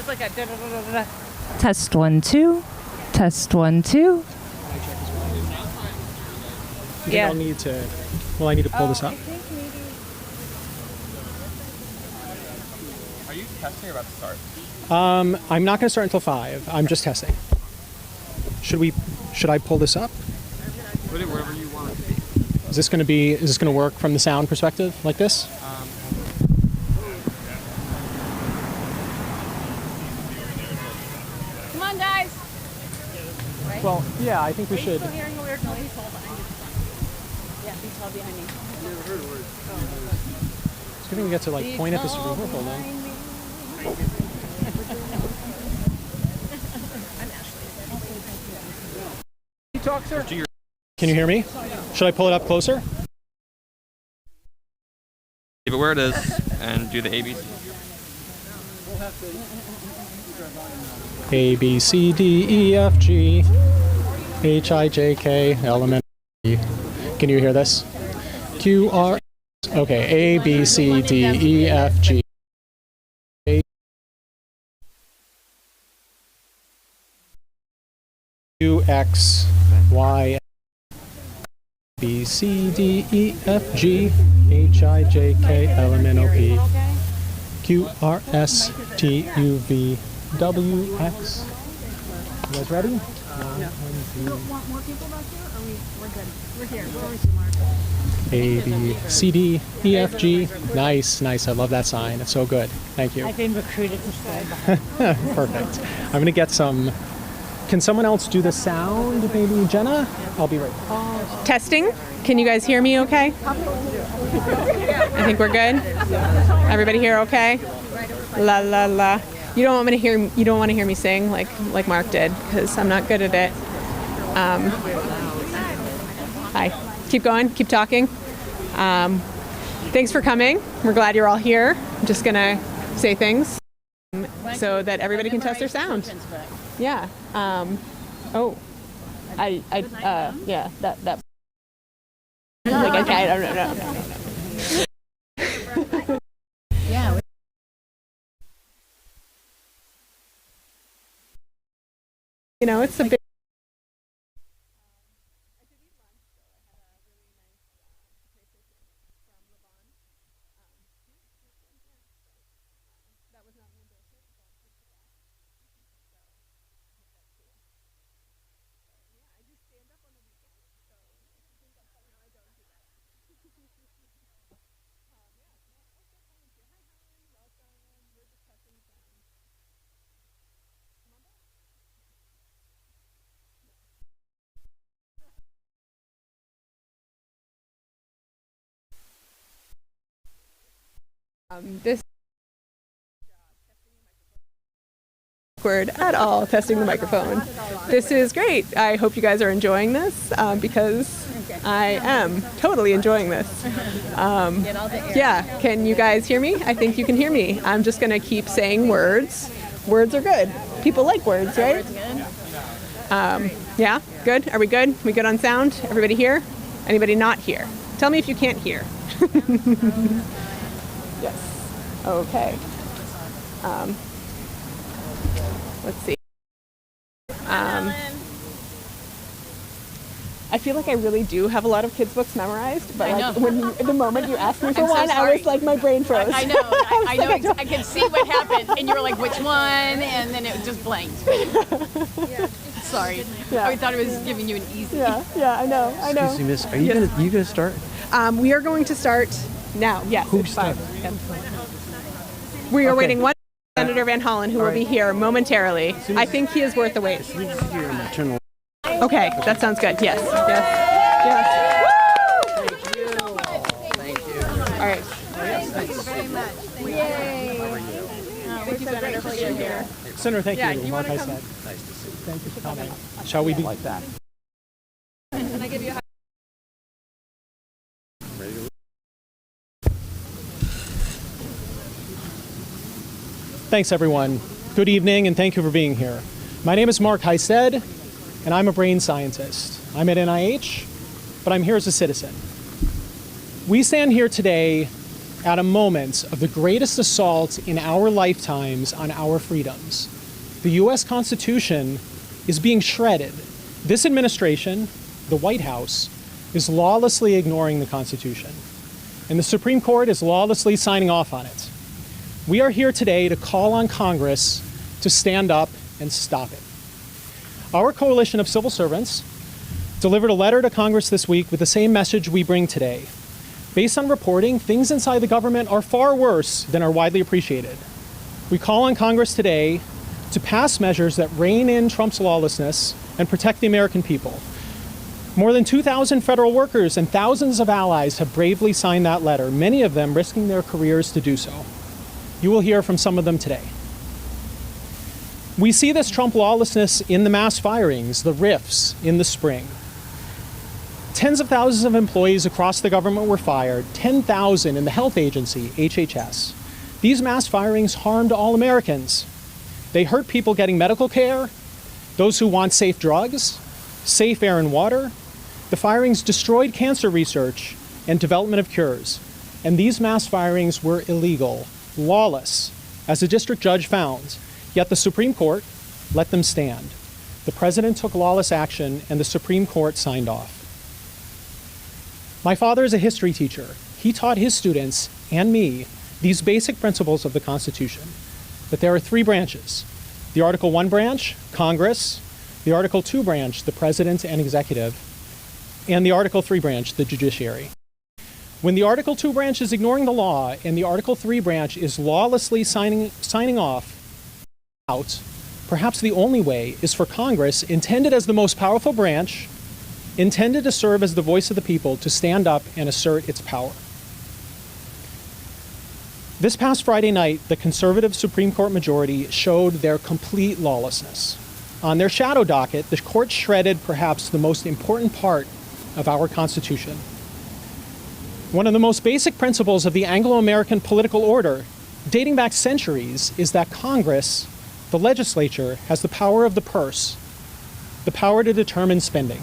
was like a da-da-da-da-da. Test 1 2. Test 1 2. Yeah. I'll need to. Well, I need to pull this up. I think maybe. Are you testing or about to start? I'm not going to start until 5. I'm just testing. Should I pull this up? Put it wherever you want it to be. Is this going to work from the sound perspective like this? Come on, guys. Well, yeah, I think we should. Still hearing a weird noise? Yeah, be tall behind me. It's good thing we get to like point at this removal then. Talk, sir. Can you hear me? Should I pull it up closer? Keep it where it is and do the ABC. A, B, C, D, E, F, G, H, I, J, K, L, M, N, O, P. Can you hear this? Q, R, okay, A, B, C, D, E, F, G. Q, X, Y, B, C, D, E, F, G, H, I, J, K, L, M, N, O, P, Q, R, S, T, U, V, W, X. You guys ready? Want more people back here? Or we're good? We're here. We're always Mark. A, B, C, D, E, F, G. Nice, nice. I love that sign. It's so good. Thank you. I've been recruited to stand behind. Perfect. I'm going to get some. Can someone else do the sound? Maybe Jenna? I'll be right back. Testing. Can you guys hear me okay? I think we're good. Everybody here okay? La la la. You don't want to hear me sing like Mark did, because I'm not good at it. Hi. Keep going. Keep talking. Thanks for coming. We're glad you're all here. I'm just gonna say things so that everybody can test their sound. Yeah. Yeah. That. Like, okay. I don't know. Yeah. You know, it's a big. This awkward at all testing the microphone. This is great. I hope you guys are enjoying this because I am totally enjoying this. Yeah, can you guys hear me? I think you can hear me. I'm just gonna keep saying words. Words are good. People like words, right? Yeah, good. Are we good? We good on sound? Everybody here? Anybody not here? Tell me if you can't hear. Yes. Okay. Let's see. I feel like I really do have a lot of kids' books memorized, but like the moment you asked me for one, I was like, my brain froze. I know. I know. I could see what happened, and you were like, which one? And then it just blanked. Sorry. Yeah. I thought it was giving you an easy. Yeah, I know. Excuse me, miss. Are you gonna start? We are going to start now. Yes. Who's it's fine. starting? Yep. We are waiting one Senator Van Hollen, who will be here momentarily. I think he is worth the wait. Okay, that sounds good. Yes. Thank you. All right. Thank you very much. Yay. Thank you, Senator, for being here. Senator, thank Yeah, you. you Like wanna I come? said. Thank you for coming. Shall we be like that? Can I give you a hug? Thanks, everyone. Good evening, and thank you for being here. My name is Mark Heisted, and I'm a brain scientist. I'm at NIH, but I'm here as a citizen. We stand here today at a moment of the greatest assault in our lifetimes on our freedoms. The U.S. Constitution is being shredded. This administration, the White House, is lawlessly ignoring the Constitution, and the Supreme Court is lawlessly signing off on it. We are here today to call on Congress to stand up and stop it. Our coalition of civil servants delivered a letter to Congress this week with the same message we bring today. Based on reporting, things inside the government are far worse than are widely appreciated. We call on Congress today to pass measures that rein in Trump's lawlessness and protect the American people. More than 2,000 federal workers and thousands of allies have bravely signed that letter, many of them risking their careers to do so. You will hear from some of them today. We see this Trump lawlessness in the mass firings, the rifts in the spring. Tens of thousands of employees across the government were fired, 10,000 in the health agency, HHS. These mass firings harmed all Americans. They hurt people getting medical care, those who want safe drugs, safe air and water. The firings destroyed cancer research and development of cures. And these mass firings were illegal, lawless, as a district judge found. Yet the Supreme Court let them stand. The president took lawless action and the Supreme Court signed off. My father is a history teacher. He taught his students and me these basic principles of the Constitution, that there are three branches: the Article 1 branch, Congress; the Article 2 branch, the President and Executive; and the Article 3 branch, the Judiciary. When the Article 2 branch is ignoring the law and the Article 3 branch is lawlessly signing off out, perhaps the only way is for Congress, intended as the most powerful branch, intended to serve as the voice of the people, to stand up and assert its power. This past Friday night, the conservative Supreme Court majority showed their complete lawlessness. On their shadow docket, the court shredded perhaps the most important part of our Constitution. One of the most basic principles of the Anglo-American political order, dating back centuries, is that Congress, the legislature, has the power of the purse, the power to determine spending.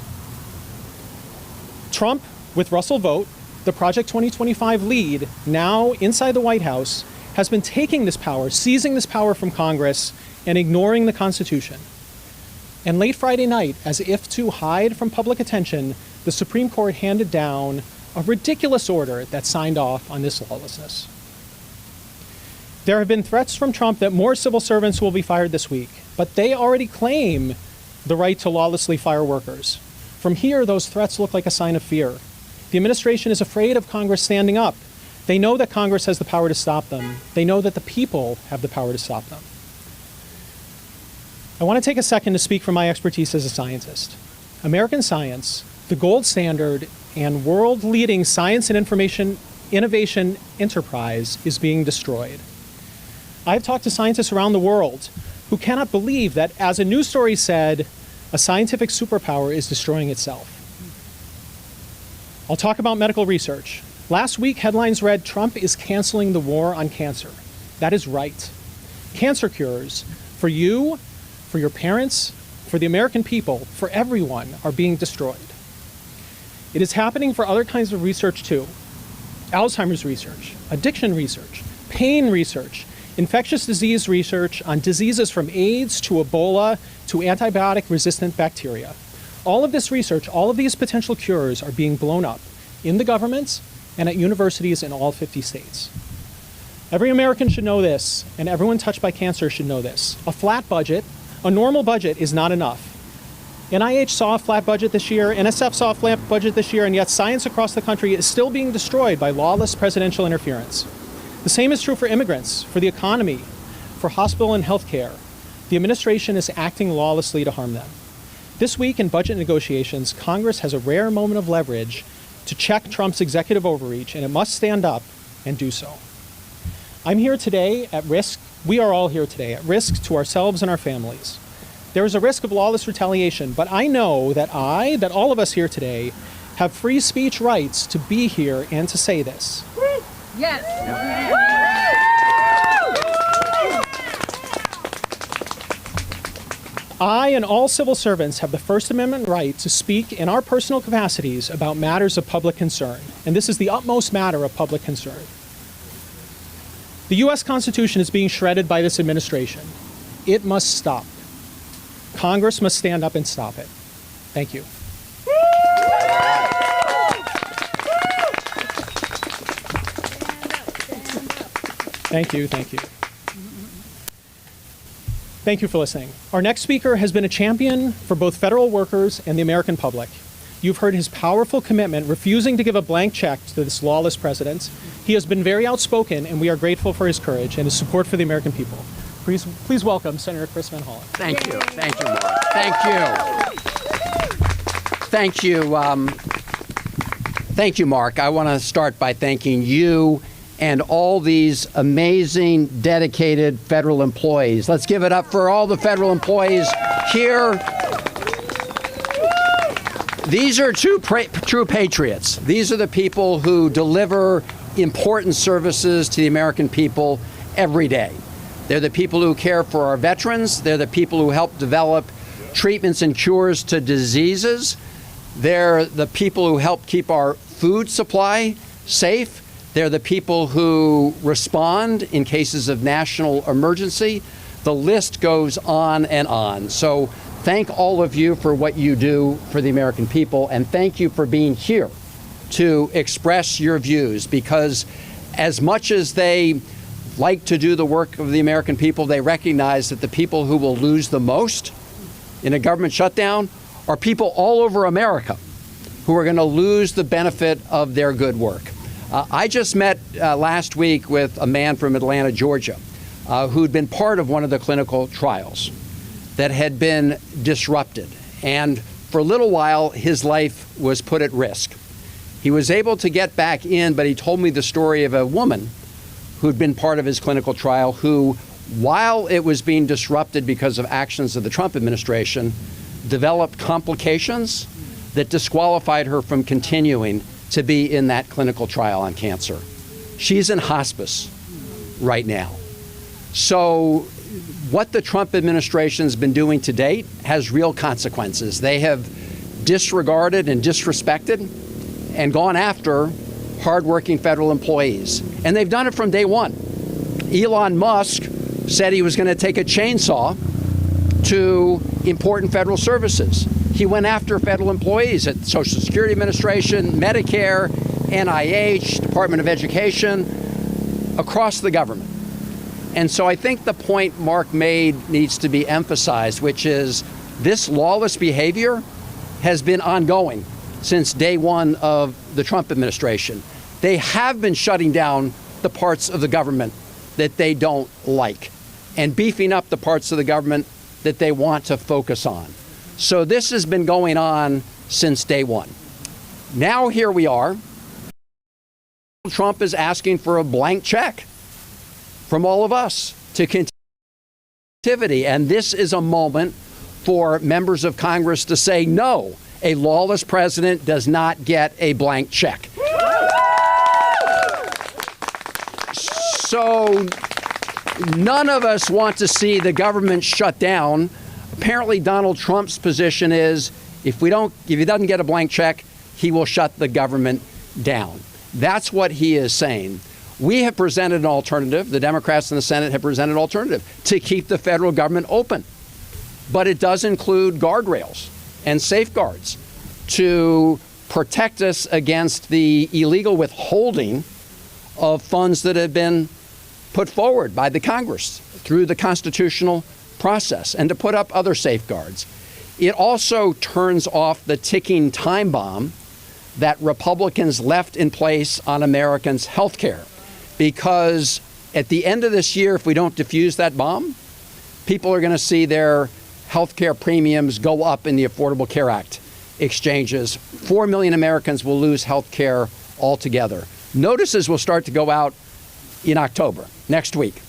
Trump, with Russell Vogt, the Project 2025 lead, now inside the White House, has been taking this power, seizing this power from Congress, and ignoring the Constitution. And late Friday night, as if to hide from public attention, the Supreme Court handed down a ridiculous order that signed off on this lawlessness. There have been threats from Trump that more civil servants will be fired this week, but they already claim the right to lawlessly fire workers. From here, those threats look like a sign of fear. The administration is afraid of Congress standing up. They know that Congress has the power to stop them. They know that the people have the power to stop them. I want to take a second to speak from my expertise as a scientist. American science, the gold standard and world-leading science and information innovation enterprise, is being destroyed. I've talked to scientists around the world who cannot believe that, as a news story said, a scientific superpower is destroying itself. I'll talk about medical research. Last week, headlines read, "Trump is canceling the war on cancer." That is right. Cancer cures for you, for your parents, for the American people, for everyone, are being destroyed. It is happening for other kinds of research too. Alzheimer's research, addiction research, pain research, infectious disease research on diseases from AIDS to Ebola to antibiotic-resistant bacteria. All of this research, all of these potential cures are being blown up in the governments and at universities in all 50 states. Every American should know this, and everyone touched by cancer should know this. A flat budget, a normal budget, is not enough. NIH saw a flat budget this year, NSF saw a flat budget this year, and yet science across the country is still being destroyed by lawless presidential interference. The same is true for immigrants, for the economy, for hospital and health care. The administration is acting lawlessly to harm them. This week in budget negotiations, Congress has a rare moment of leverage to check Trump's executive overreach, and it must stand up and do so. I'm here today at risk. We are all here today at risk to ourselves and our families. There is a risk of lawless retaliation, but I know that all of us here today, have free speech rights to be here and to say this. Yes. I and all civil servants have the First Amendment right to speak in our personal capacities about matters of public concern, and this is the utmost matter of public concern. The U.S. Constitution is being shredded by this administration. It must stop. Congress must stand up and stop it. Thank you. Thank you, thank you. Thank you for listening. Our next speaker has been a champion for both federal workers and the American public. You've heard his powerful commitment, refusing to give a blank check to this lawless president. He has been very outspoken, and we are grateful for his courage and his support for the American people. Please welcome Senator Chris Van Hollen. Thank you. Thank you, Mark. Thank you. Thank you. Thank you, Mark. I want to start by thanking you and all these amazing, dedicated federal employees. Let's give it up for all the federal employees here. These are true patriots. These are the people who deliver important services to the American people every day. They're the people who care for our veterans. They're the people who help develop treatments and cures to diseases. They're the people who help keep our food supply safe. They're the people who respond in cases of national emergency. The list goes on and on. So thank all of you for what you do for the American people, and thank you for being here to express your views, because as much as they like to do the work of the American people, they recognize that the people who will lose the most in a government shutdown are people all over America who are going to lose the benefit of their good work. I just met last week with a man from Atlanta, Georgia, who'd been part of one of the clinical trials that had been disrupted. And for a little while, his life was put at risk. He was able to get back in, but he told me the story of a woman who'd been part of his clinical trial who, while it was being disrupted because of actions of the Trump administration, developed complications that disqualified her from continuing to be in that clinical trial on cancer. She's in hospice right now. So what the Trump administration's been doing to date has real consequences. They have disregarded and disrespected and gone after hardworking federal employees. And they've done it from day one. Elon Musk said he was going to take a chainsaw to important federal services. He went after federal employees at Social Security Administration, Medicare, NIH, Department of Education, across the government. And so I think the point Mark made needs to be emphasized, which is this lawless behavior has been ongoing since day one of the Trump administration. They have been shutting down the parts of the government that they don't like and beefing up the parts of the government that they want to focus on. So this has been going on since day one. Now here we are. Trump is asking for a blank check from all of us to continue activity. And this is a moment for members of Congress to say, no, a lawless president does not get a blank check. So none of us want to see the government shut down. Apparently, Donald Trump's position is if he doesn't get a blank check, he will shut the government down. That's what he is saying. We have presented an alternative. The Democrats in the Senate have presented an alternative to keep the federal government open. But it does include guardrails and safeguards to protect us against the illegal withholding of funds that have been put forward by the Congress through the constitutional process, and to put up other safeguards. It also turns off the ticking time bomb that Republicans left in place on Americans' health care. Because at the end of this year, if we don't defuse that bomb, people are going to see their health care premiums go up in the Affordable Care Act exchanges. 4 million Americans will lose health care altogether. Notices will start to go out in October, next week.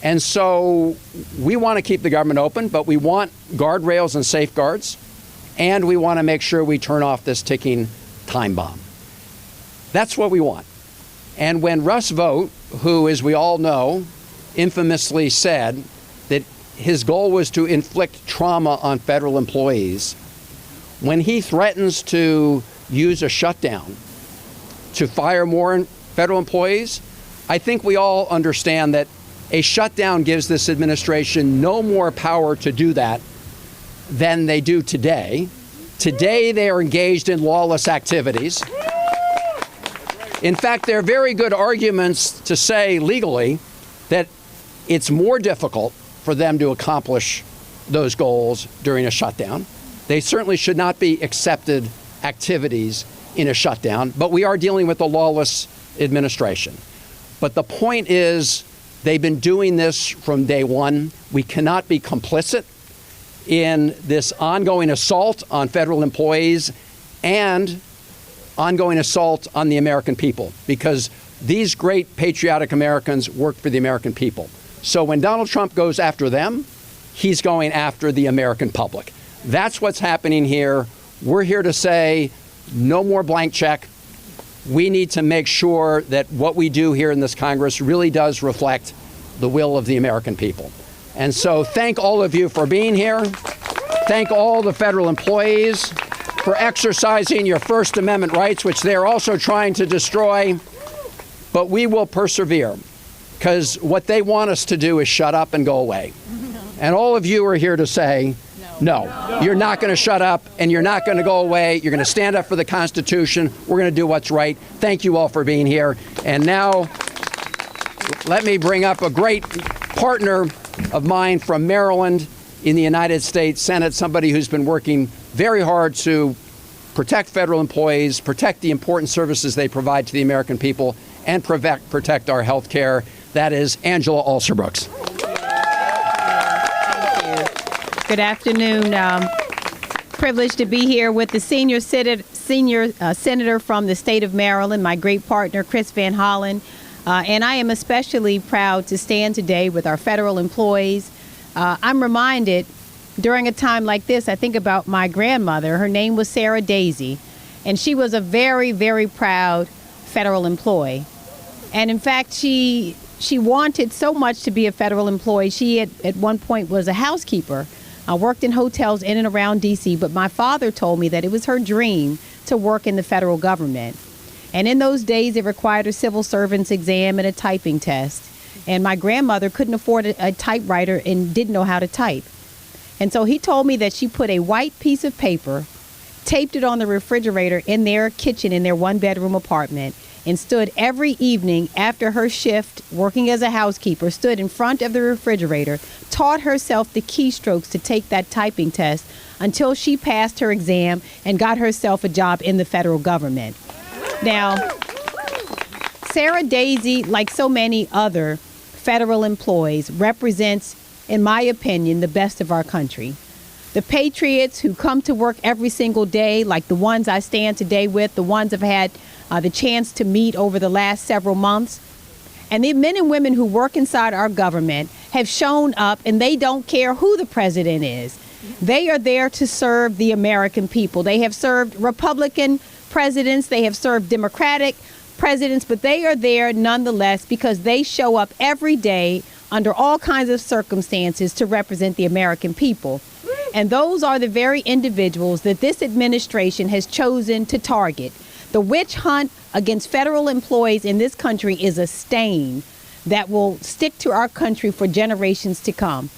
And so we want to keep the government open, but we want guardrails and safeguards, and we want to make sure we turn off this ticking time bomb. That's what we want. And when Russ Vought, who, as we all know, infamously said that his goal was to inflict trauma on federal employees, when he threatens to use a shutdown to fire more federal employees, I think we all understand that a shutdown gives this administration no more power to do that than they do today. Today, they are engaged in lawless activities. In fact, there are very good arguments to say legally that it's more difficult for them to accomplish those goals during a shutdown. They certainly should not be accepted activities in a shutdown, but we are dealing with a lawless administration. But the point is, they've been doing this from day one. We cannot be complicit in this ongoing assault on federal employees and ongoing assault on the American people, because these great patriotic Americans work for the American people. So when Donald Trump goes after them, he's going after the American public. That's what's happening here. We're here to say no more blank check. We need to make sure that what we do here in this Congress really does reflect the will of the American people. And so thank all of you for being here. Thank all the federal employees for exercising your First Amendment rights, which they're also trying to destroy. But we will persevere, because what they want us to do is shut up and go away. And all of you are here to say, no, you're not going to shut up and you're not going to go away. You're going to stand up for the Constitution. We're going to do what's right. Thank you all for being here. And now let me bring up a great partner of mine from Maryland in the United States Senate, somebody who's been working very hard to protect federal employees, protect the important services they provide to the American people, and protect our health care. That is Angela Alsobrooks. Good afternoon. Privileged to be here with the senior senator from the state of Maryland, my great partner, Chris Van Hollen. And I am especially proud to stand today with our federal employees. I'm reminded during a time like this, I think about my grandmother. Her name was Sarah Daisy, and she was a very, very proud federal employee. And in fact, she wanted so much to be a federal employee. She at one point was a housekeeper. Worked in hotels in and around D.C., but my father told me that it was her dream to work in the federal government. And in those days, it required a civil servant's exam and a typing test. And my grandmother couldn't afford a typewriter and didn't know how to type. And so he told me that she put a white piece of paper, taped it on the refrigerator in their kitchen in their one-bedroom apartment, and stood every evening after her shift working as a housekeeper, stood in front of the refrigerator, taught herself the keystrokes to take that typing test until she passed her exam and got herself a job in the federal government. Now, Sarah Daisy, like so many other federal employees, represents, in my opinion, the best of our country. The patriots who come to work every single day, like the ones I stand today with, the ones I've had the chance to meet over the last several months. And the men and women who work inside our government have shown up, and they don't care who the president is. They are there to serve the American people. They have served Republican presidents, they have served Democratic presidents, but they are there nonetheless because they show up every day under all kinds of circumstances to represent the American people. And those are the very individuals that this administration has chosen to target. The witch hunt against federal employees in this country is a stain that will stick to our country for generations to come.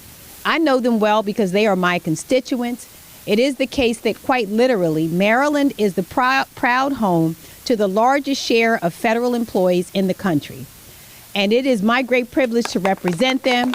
I know them well because they are my constituents. It is the case that quite literally, Maryland is the proud home to the largest share of federal employees in the country. And it is my great privilege to represent them.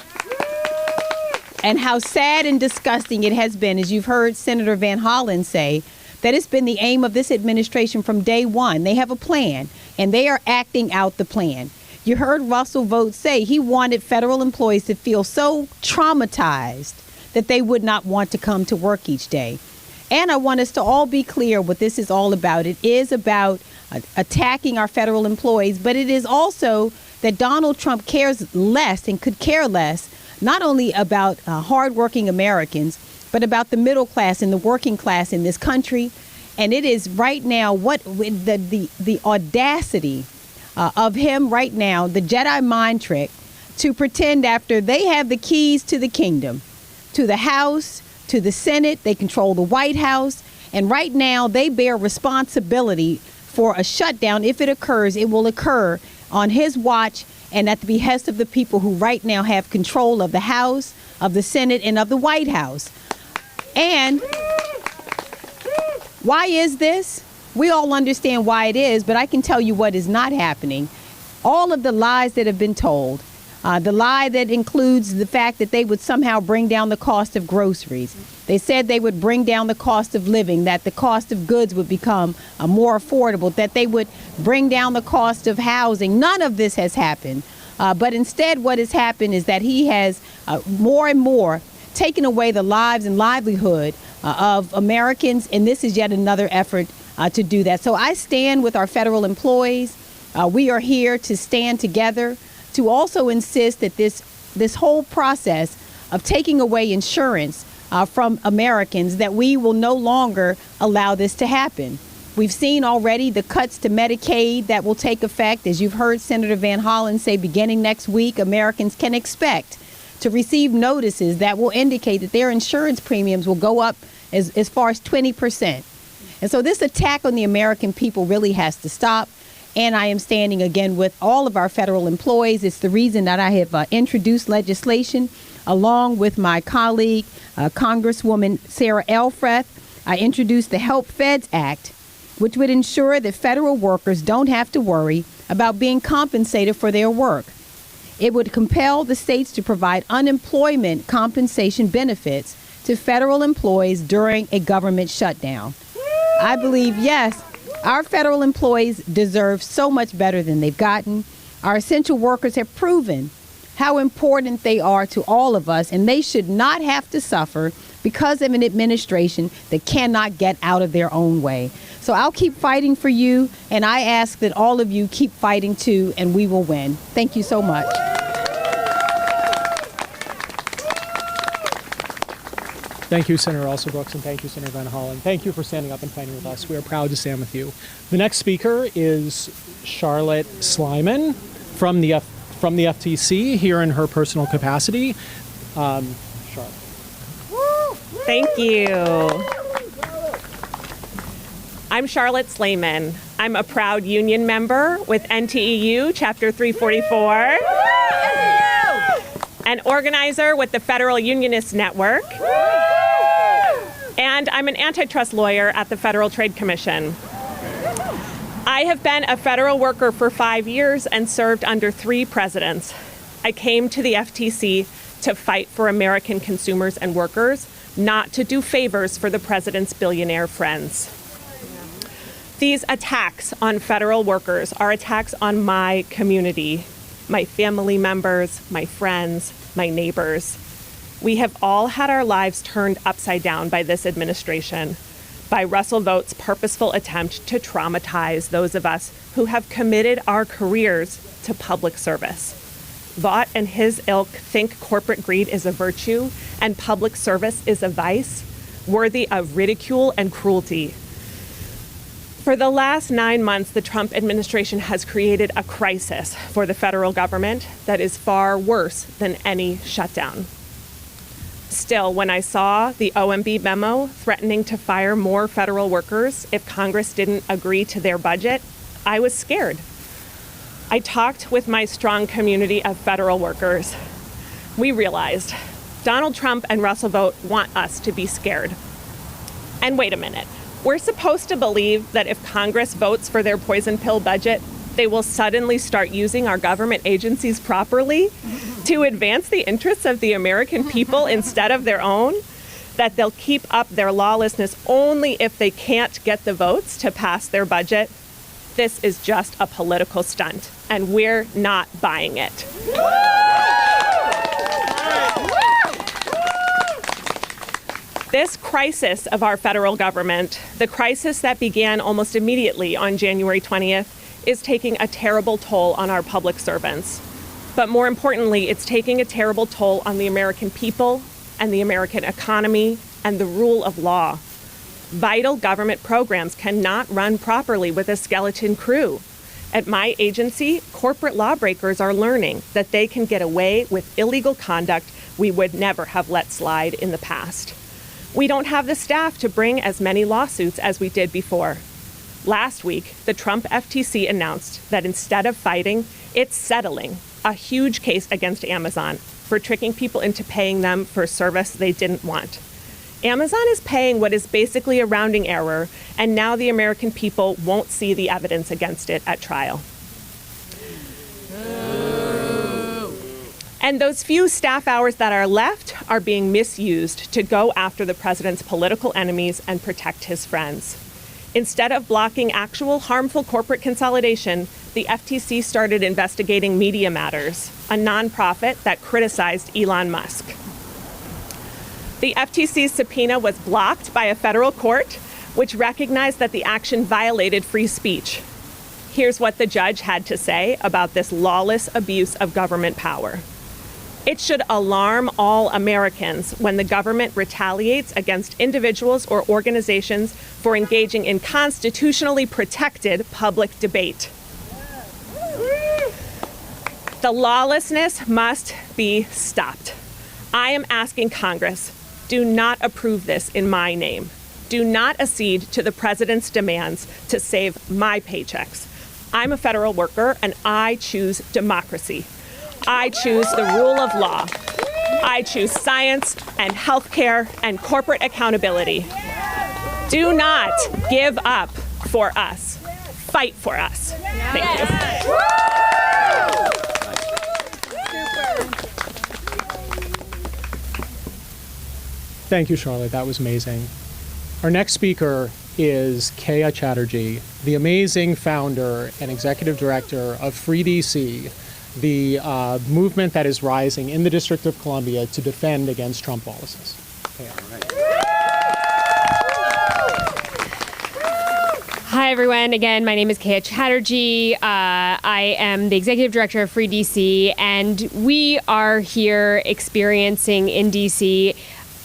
And how sad and disgusting it has been, as you've heard Senator Van Hollen say, that it's been the aim of this administration from day one. They have a plan, and they are acting out the plan. You heard Russell Vought say he wanted federal employees to feel so traumatized that they would not want to come to work each day. And I want us to all be clear what this is all about. It is about attacking our federal employees, but it is also that Donald Trump cares less and could care less, not only about hardworking Americans, but about the middle class and the working class in this country. And it is right now what the audacity of him right now, the Jedi mind trick, to pretend after they have the keys to the kingdom, to the House, to the Senate, they control the White House, and right now they bear responsibility for a shutdown. If it occurs, it will occur on his watch and at the behest of the people who right now have control of the House, of the Senate, and of the White House. And why is this? We all understand why it is, but I can tell you what is not happening. All of the lies that have been told, the lie that includes the fact that they would somehow bring down the cost of groceries. They said they would bring down the cost of living, that the cost of goods would become more affordable, that they would bring down the cost of housing. None of this has happened. But instead, what has happened is that he has more and more taken away the lives and livelihood of Americans, and this is yet another effort to do that. So I stand with our federal employees. We are here to stand together to also insist that this whole process of taking away insurance from Americans, that we will no longer allow this to happen. We've seen already the cuts to Medicaid that will take effect. As you've heard Senator Van Hollen say, beginning next week, Americans can expect to receive notices that will indicate that their insurance premiums will go up as far as 20%. And so this attack on the American people really has to stop. And I am standing again with all of our federal employees. It's the reason that I have introduced legislation along with my colleague, Congresswoman Sarah Elfreth. I introduced the Help Feds Act, which would ensure that federal workers don't have to worry about being compensated for their work. It would compel the states to provide unemployment compensation benefits to federal employees during a government shutdown. I believe, yes, our federal employees deserve so much better than they've gotten. Our essential workers have proven how important they are to all of us, and they should not have to suffer because of an administration that cannot get out of their own way. So I'll keep fighting for you, and I ask that all of you keep fighting too, and we will win. Thank you so much. Thank you, Senator Alsobrooks, and thank you, Senator Van Hollen. Thank you for standing up and fighting with us. We are proud to stand with you. The next speaker is Charlotte Slyman from the FTC here in her personal capacity. Charlotte. Thank you. I'm Charlotte Slayman. I'm a proud union member with NTEU Chapter 344, an organizer with the Federal Unionist Network, and I'm an antitrust lawyer at the Federal Trade Commission. I have been a federal worker for 5 years and served under 3 presidents. I came to the FTC to fight for American consumers and workers, not to do favors for the president's billionaire friends. These attacks on federal workers are attacks on my community, my family members, my friends, my neighbors. We have all had our lives turned upside down by this administration, by Russell Vought's purposeful attempt to traumatize those of us who have committed our careers to public service. Vaught and his ilk think corporate greed is a virtue and public service is a vice, worthy of ridicule and cruelty. For the last 9 months, the Trump administration has created a crisis for the federal government that is far worse than any shutdown. Still, when I saw the OMB memo threatening to fire more federal workers if Congress didn't agree to their budget, I was scared. I talked with my strong community of federal workers. We realized Donald Trump and Russell Vought want us to be scared. And wait a minute. We're supposed to believe that if Congress votes for their poison pill budget, they will suddenly start using our government agencies properly to advance the interests of the American people instead of their own, that they'll keep up their lawlessness only if they can't get the votes to pass their budget. This is just a political stunt, and we're not buying it. This crisis of our federal government, the crisis that began almost immediately on January 20th, is taking a terrible toll on our public servants. But more importantly, it's taking a terrible toll on the American people and the American economy and the rule of law. Vital government programs cannot run properly with a skeleton crew. At my agency, corporate lawbreakers are learning that they can get away with illegal conduct we would never have let slide in the past. We don't have the staff to bring as many lawsuits as we did before. Last week, the Trump FTC announced that instead of fighting, it's settling a huge case against Amazon for tricking people into paying them for a service they didn't want. Amazon is paying what is basically a rounding error, and now the American people won't see the evidence against it at trial. And those few staff hours that are left are being misused to go after the president's political enemies and protect his friends. Instead of blocking actual harmful corporate consolidation, the FTC started investigating Media Matters, a nonprofit that criticized Elon Musk. The FTC's subpoena was blocked by a federal court, which recognized that the action violated free speech. Here's what the judge had to say about this lawless abuse of government power. It should alarm all Americans when the government retaliates against individuals or organizations for engaging in constitutionally protected public debate. The lawlessness must be stopped. I am asking Congress, do not approve this in my name. Do not accede to the president's demands to save my paychecks. I'm a federal worker and I choose democracy. I choose the rule of law. I choose science and healthcare and corporate accountability. Do not give up for us. Fight for us. Thank you. Thank you, Charlotte. That was amazing. Our next speaker is Kaya Chatterjee, the amazing founder and executive director of Free DC, the movement that is rising in the District of Columbia to defend against Trump lawlessness. Kaya. Hi, everyone. Again, my name is Kaya Chatterjee. I am the executive director of Free DC, and we are here experiencing in DC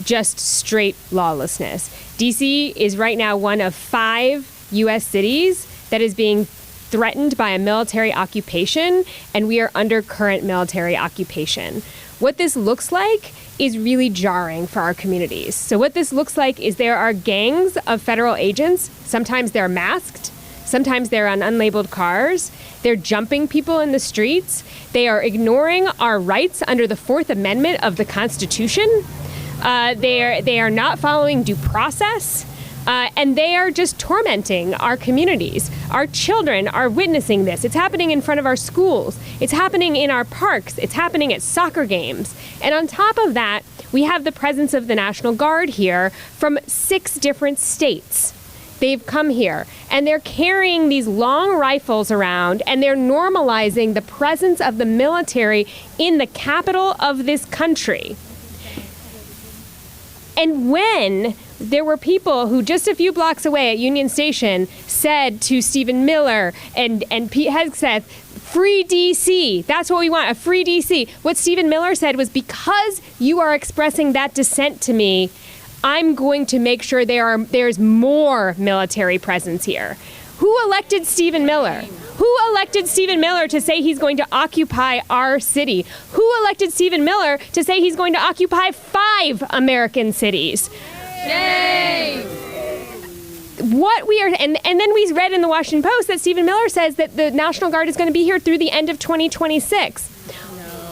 just straight lawlessness. DC is right now one of 5 U.S. cities that is being threatened by a military occupation, and we are under current military occupation. What this looks like is really jarring for our communities. So what this looks like is there are gangs of federal agents. Sometimes they're masked. Sometimes they're on unlabeled cars. They're jumping people in the streets. They are our rights under the Fourth Amendment of the Constitution. They are not following due process. And they are just tormenting our communities. Our children are witnessing this. It's happening in front of our schools. It's happening in our parks. It's happening at soccer games. And on top of that, we have the presence of the National Guard here from 6 different states. They've come here, and they're carrying these long rifles around, and they're normalizing the presence of the military in the capital of this country. And when there were people who just a few blocks away at Union Station said to Stephen Miller and Pete Hegseth, free DC, that's what we want, a free DC. What Stephen Miller said was, because you are expressing that dissent to me, I'm going to make sure there's more military presence here. Who elected Stephen Miller? Who elected Stephen Miller to say he's going to occupy our city? Who elected Stephen Miller to say he's going to occupy 5 American cities? Shame! What we are, and then we read in the Washington Post that Stephen Miller says that the National Guard is going to be here through the end of 2026.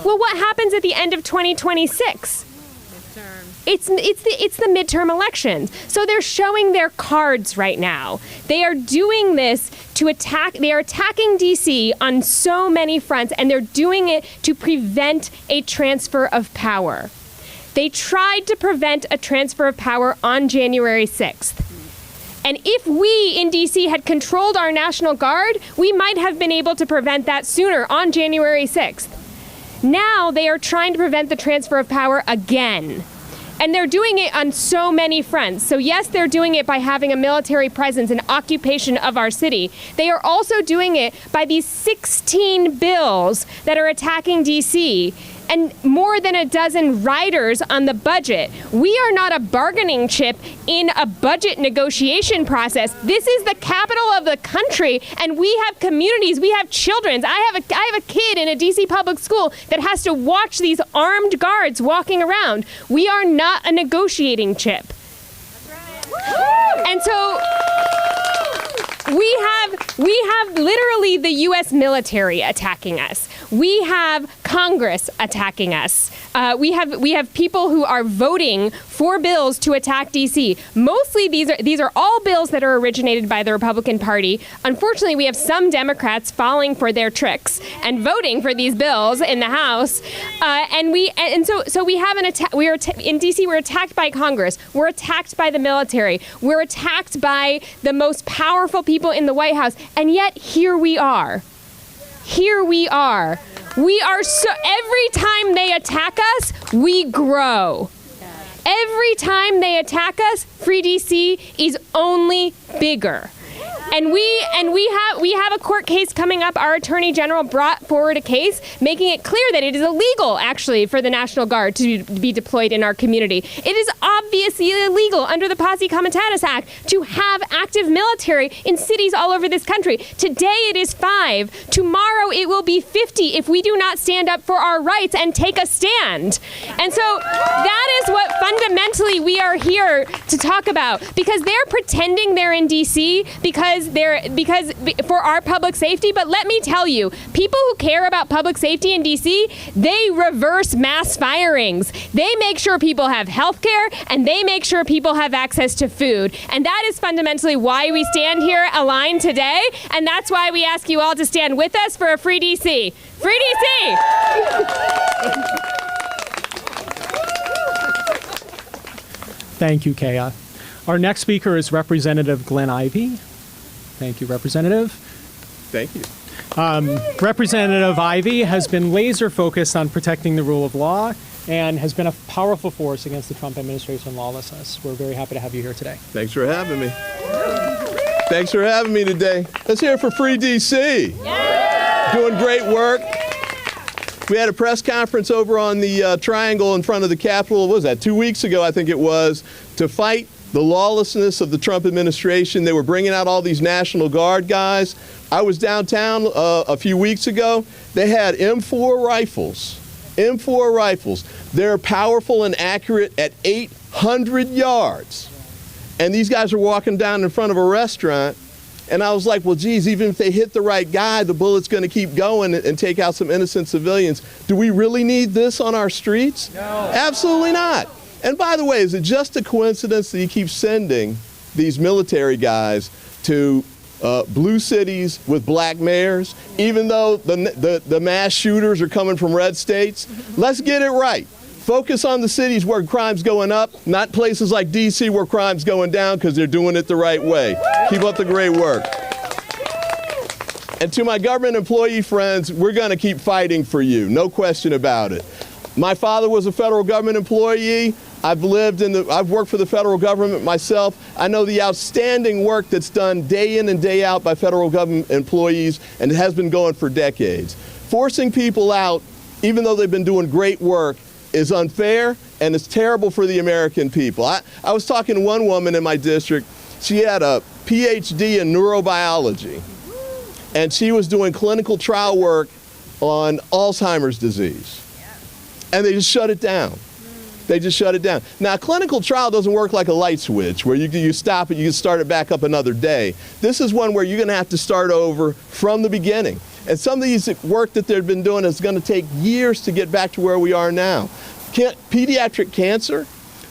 Well, what happens at the end of 2026? It's the midterm elections. So they're showing their cards right now. They are doing this to attack. They are attacking DC on so many fronts, and they're doing it to prevent a transfer of power. They tried to prevent a transfer of power on January 6th. And if we in DC had controlled our National Guard, we might have been able to prevent that sooner on January 6th. Now they are trying to prevent the transfer of power again. And they're doing it on so many fronts. So yes, they're doing it by having a military presence and occupation of our city. They are also doing it by these 16 bills that are attacking DC and more than a dozen riders on the budget. We are not a bargaining chip in a budget negotiation process. This is the capital of the country, and we have communities, we have children. I have a kid in a DC public school that has to watch these armed guards walking around. We are not a negotiating chip. And we have literally the U.S. military attacking us. We have Congress attacking us. We have people who are voting for bills to attack D.C. Mostly these are all bills that are originated by the Republican Party. Unfortunately, we have some Democrats falling for their tricks and voting for these bills in the House. So we have an attack. In D.C. We're attacked by Congress. We're attacked by the military. We're attacked by the most powerful people in the White House. And yet here we are. Here we are. We are so, every time they attack us, we grow. Every time they attack us, Free DC is only bigger. And we have a court case coming up. Our Attorney General brought forward a case making it clear that it is illegal, actually, for the National Guard to be deployed in our community. It is obviously illegal under the Posse Comitatus Act to have active military in cities all over this country. Today it is 5. Tomorrow it will be 50 if we do not stand up for our rights and take a stand. And so that is what fundamentally we are here to talk about, because they're pretending they're in D.C. because for our public safety. But let me tell you, people who care about public safety in D.C., they reverse mass firings. They make sure people have health care, and they make sure people have access to food. And that is fundamentally why we stand here aligned today, and that's why we ask you all to stand with us for a Free D.C. Free D.C. Thank you, Kaya. Our next speaker is Representative Glenn Ivey. Thank you, Representative. Thank you. Representative Ivey has been laser focused on protecting the rule of law and has been a powerful force against the Trump administration lawlessness. We're very happy to have you here today. Thanks for having me. Thanks for having me today. Let's hear it for Free DC. Doing great work. We had a press conference over on the Triangle in front of the Capitol. What was that, 2 weeks ago, I think it was, to fight the lawlessness of the Trump administration. They were bringing out all these National Guard guys. I was downtown a few weeks ago. They had M4 rifles. M4 rifles. They're powerful and accurate at 800 yards. And these guys are walking down in front of a restaurant. And I was like, well, geez, even if they hit the right guy, the bullet's going to keep going and take out some innocent civilians. Do we really need this on our streets? No. Absolutely not. And by the way, is it just a coincidence that he keeps sending these military guys to blue cities with black mayors, even though the mass shooters are coming from red states? Let's get it right. Focus on the cities where crime's going up, not places like D.C. where crime's going down, because they're doing it the right way. Keep up the great work. And to my government employee friends, we're going to keep fighting for you, no question about it. My father was a federal government employee. I've worked for the federal government myself. I know the outstanding work that's done day in and day out by federal government employees, and it has been going for decades. Forcing people out, even though they've been doing great work, is unfair, and it's terrible for the American people. I was talking to one woman in my district. She had a PhD in neurobiology, and she was doing clinical trial work on Alzheimer's disease. And they just shut it down. They just shut it down. Now, a clinical trial doesn't work like a light switch where you stop it, you can start it back up another day. This is one where you're going to have to start over from the beginning. And some of these work that they've been doing is going to take years to get back to where we are now. Pediatric cancer.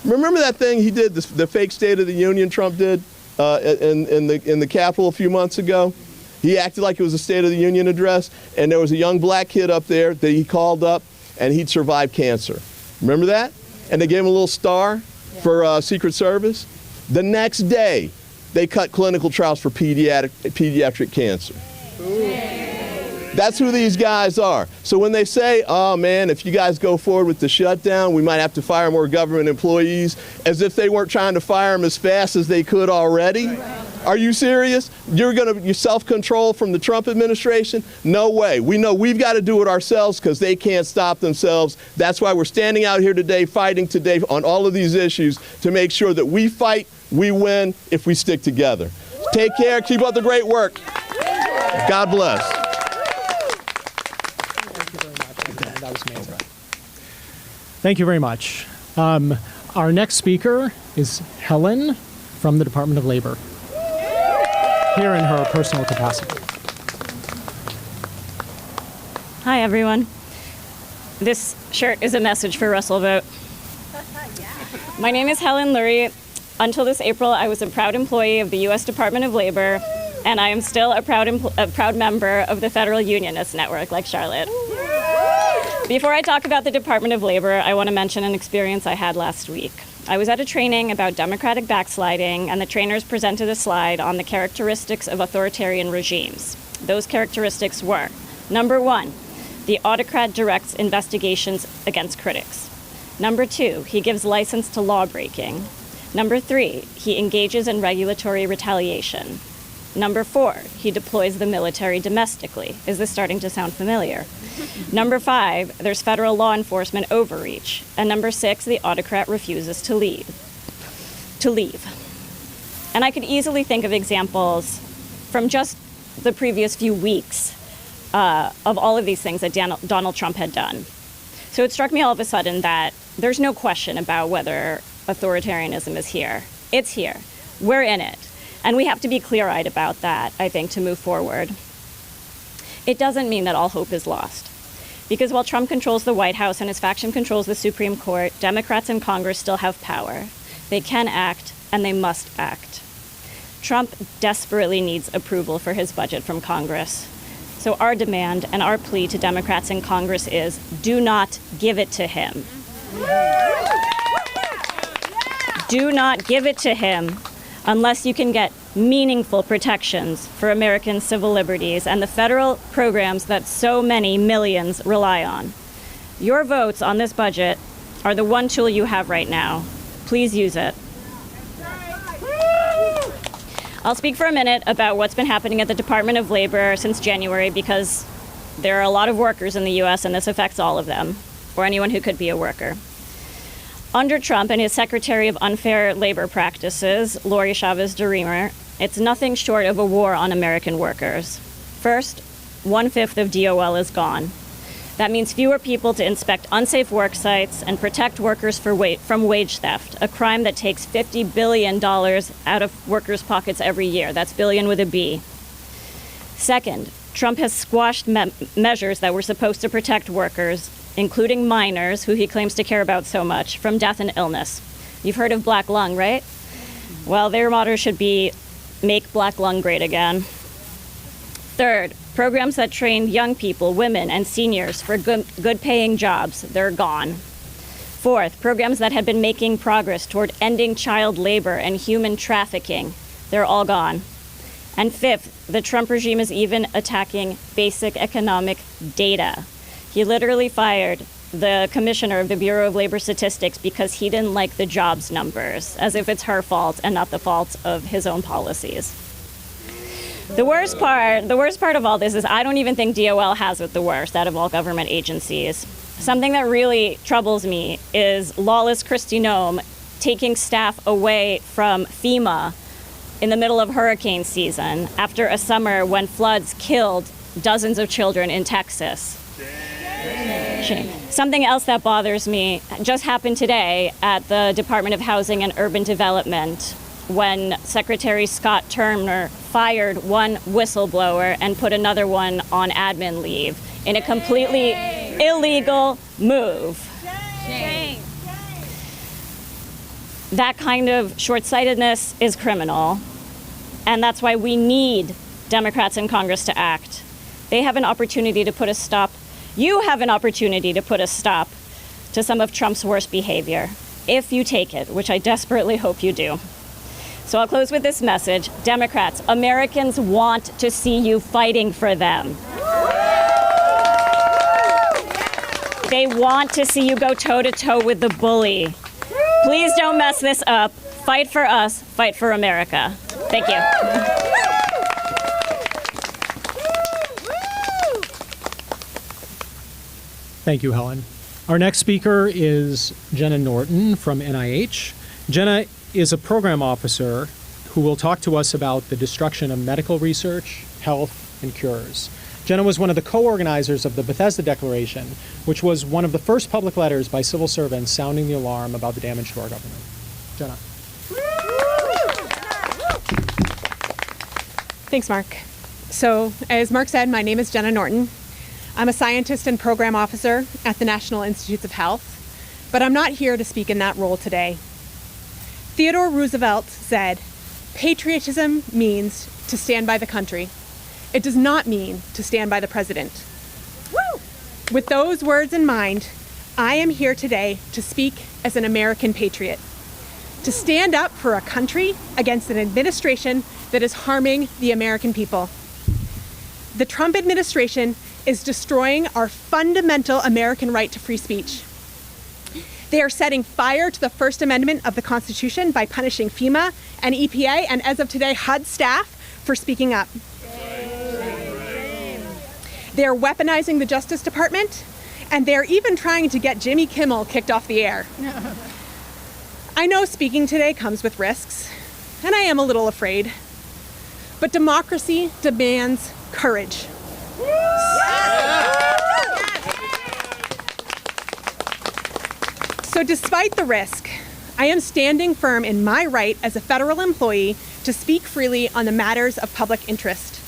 Remember that thing he did, the fake State of the Union Trump did in the Capitol a few months ago? He acted like it was a State of the Union address, and there was a young black kid up there that he called up, and he'd survived cancer. Remember that? And they gave him a little star for Secret Service. The next day, they cut clinical trials for pediatric cancer. That's who these guys are. So when they say, oh man, if you guys go forward with the shutdown, we might have to fire more government employees, as if they weren't trying to fire them as fast as they could already. Are you serious? You self-control from the Trump administration? No way. We know we've got to do it ourselves because they can't stop themselves. That's why we're standing out here today, fighting today on all of these issues to make sure that we fight, we win if we stick together. Take care. Keep up the great work. God bless. That was amazing. Thank you very much. Our next speaker is Helen from the Department of Labor. here in her personal capacity. Hi, everyone. This shirt is a message for Russell Vote. My name is Helen Lurie. Until this April, I was a proud employee of the U.S. Department of Labor, and I am still a proud member of the Federal Unionist Network, like Charlotte. Before I talk about the Department of Labor, I want to mention an experience I had last week. I was at a training about democratic backsliding, and the trainers presented a slide on the characteristics of authoritarian regimes. Those characteristics were, number 1, the autocrat directs investigations against critics. Number 2, he gives license to lawbreaking. Number 3, he engages in regulatory retaliation. Number 4, he deploys the military domestically. Is this starting to sound familiar? Number 5, there's federal law enforcement overreach. And number 6, the autocrat refuses to leave. And I could easily think of examples from just the previous few weeks of all of these things that Donald Trump had done. So it struck me all of a sudden that there's no question about whether authoritarianism is here. It's here. We're in it. And we have to be clear-eyed about that, I think, to move forward. It doesn't mean that all hope is lost. Because while Trump controls the White House and his faction controls the Supreme Court, Democrats in Congress still have power. They can act, and they must act. Trump desperately needs approval for his budget from Congress. So our demand and our plea to Democrats in Congress is, do not give it to him. Do not give it to him unless you can get meaningful protections for American civil liberties and the federal programs that so many millions rely on. Your votes on this budget are the one tool you have right now. Please use it. I'll speak for a minute about what's been happening at the Department of Labor since January, because there are a lot of workers in the U.S. and this affects all of them, or anyone who could be a worker. Under Trump and his Secretary of Unfair Labor Practices, Lori Chavez DeRemer, it's nothing short of a war on American workers. First, 1/5 of DOL is gone. That means fewer people to inspect unsafe work sites and protect workers from wage theft, a crime that takes $50 billion out of workers' pockets every year. That's billion with a B. Second, Trump has squashed measures that were supposed to protect workers, including minors, who he claims to care about so much, from death and illness. You've heard of black lung, right? Well, their motto should be, make black lung great again. Third, programs that train young people, women, and seniors for good-paying jobs, they're gone. Fourth, programs that had been making progress toward ending child labor and human trafficking, they're all gone. And fifth, the Trump regime is even attacking basic economic data. He literally fired the commissioner of the Bureau of Labor Statistics because he didn't like the jobs numbers, as if it's her fault and not the fault of his own policies. The worst part of all this is I don't even think DOL has it the worst out of all government agencies. Something that really troubles me is lawless Kristi Noem taking staff away from FEMA in the middle of hurricane season after a summer when floods killed dozens of children in Texas. Shame. Something else that bothers me just happened today at the Department of Housing and Urban Development when Secretary Scott Turner fired one whistleblower and put another one on admin leave in a completely illegal move. Shame. That kind of short-sightedness is criminal, and that's why we need Democrats in Congress to act. They have an opportunity to put a stop. You have an opportunity to put a stop to some of Trump's worst behavior, if you take it, which I desperately hope you do. So I'll close with this message. Democrats, Americans want to see you fighting for them. They want to see you go toe-to-toe with the bully. Please don't mess this up. Fight for us. Fight for America. Thank you. Thank you, Helen. Our next speaker is Jenna Norton from NIH. Jenna is a program officer who will talk to us about the destruction of medical research, health, and cures. Jenna was one of the co-organizers of the Bethesda Declaration, which was one of the first public letters by civil servants sounding the alarm about the damage to our government. Jenna. Thanks, Mark. So, as Mark said, my name is Jenna Norton. I'm a scientist and program officer at the National Institutes of Health, but I'm not here to speak in that role today. Theodore Roosevelt said, "Patriotism means to stand by the country. It does not mean to stand by the president." Woo! With those words in mind, I am here today to speak as an American patriot, to stand up for a country against an administration that is harming the American people. The Trump administration is destroying our fundamental American right to free speech. They are setting fire to the First Amendment of the Constitution by punishing FEMA and EPA and, as of today, HUD staff for speaking up. They are weaponizing the Justice Department, and they're even trying to get Jimmy Kimmel kicked off the air. I know speaking today comes with risks, and I am a little afraid, but democracy demands courage. So despite the risk, I am standing firm in my right as a federal employee to speak freely on the matters of public interest.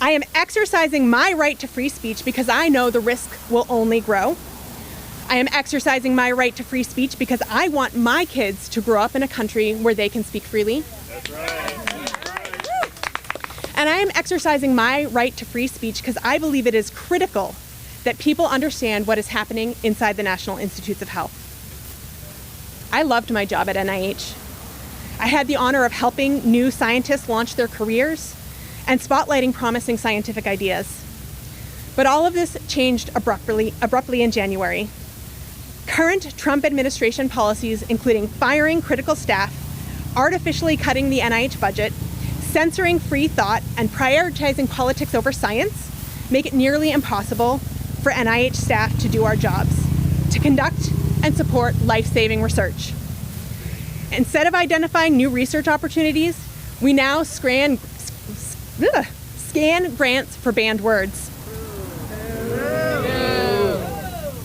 I am exercising my right to free speech because I know the risk will only grow. I am exercising my right to free speech because I want my kids to grow up in a country where they can speak freely. That's right. And I am exercising my right to free speech because I believe it is critical that people understand what is happening inside the National Institutes of Health. I loved my job at NIH. I had the honor of helping new scientists launch their careers and spotlighting promising scientific ideas. But all of this changed abruptly in January. Current Trump administration policies, including firing critical staff, artificially cutting the NIH budget, censoring free thought, and prioritizing politics over science, make it nearly impossible for NIH staff to do our jobs, to conduct and support life-saving research. Instead of identifying new research opportunities, we now scan grants for banned words.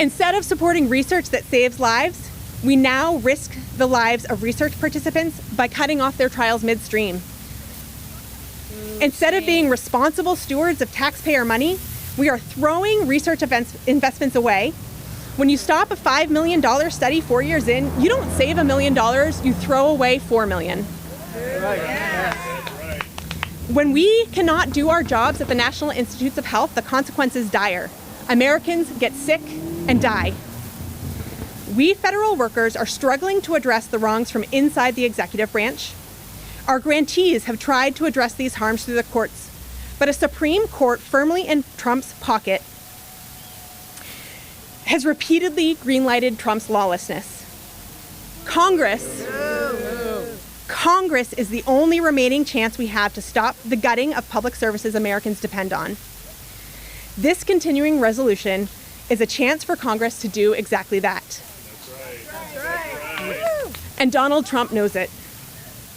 Instead of supporting research that saves lives, we now risk the lives of research participants by cutting off their trials midstream. Instead of being responsible stewards of taxpayer money, we are throwing research investments away. When you stop a $5 million study 4 years in, you don't save $1 million, you throw away $4 million. When we cannot do our jobs at the National Institutes of Health, the consequence is dire. Americans get sick and die. We federal workers are struggling to address the wrongs from inside the executive branch. Our grantees have tried to address these harms through the courts, but a Supreme Court firmly in Trump's pocket has repeatedly greenlighted Trump's lawlessness. Congress is the only remaining chance we have to stop the gutting of public services Americans depend on. This continuing resolution is a chance for Congress to do exactly that. That's right. And Donald Trump knows it.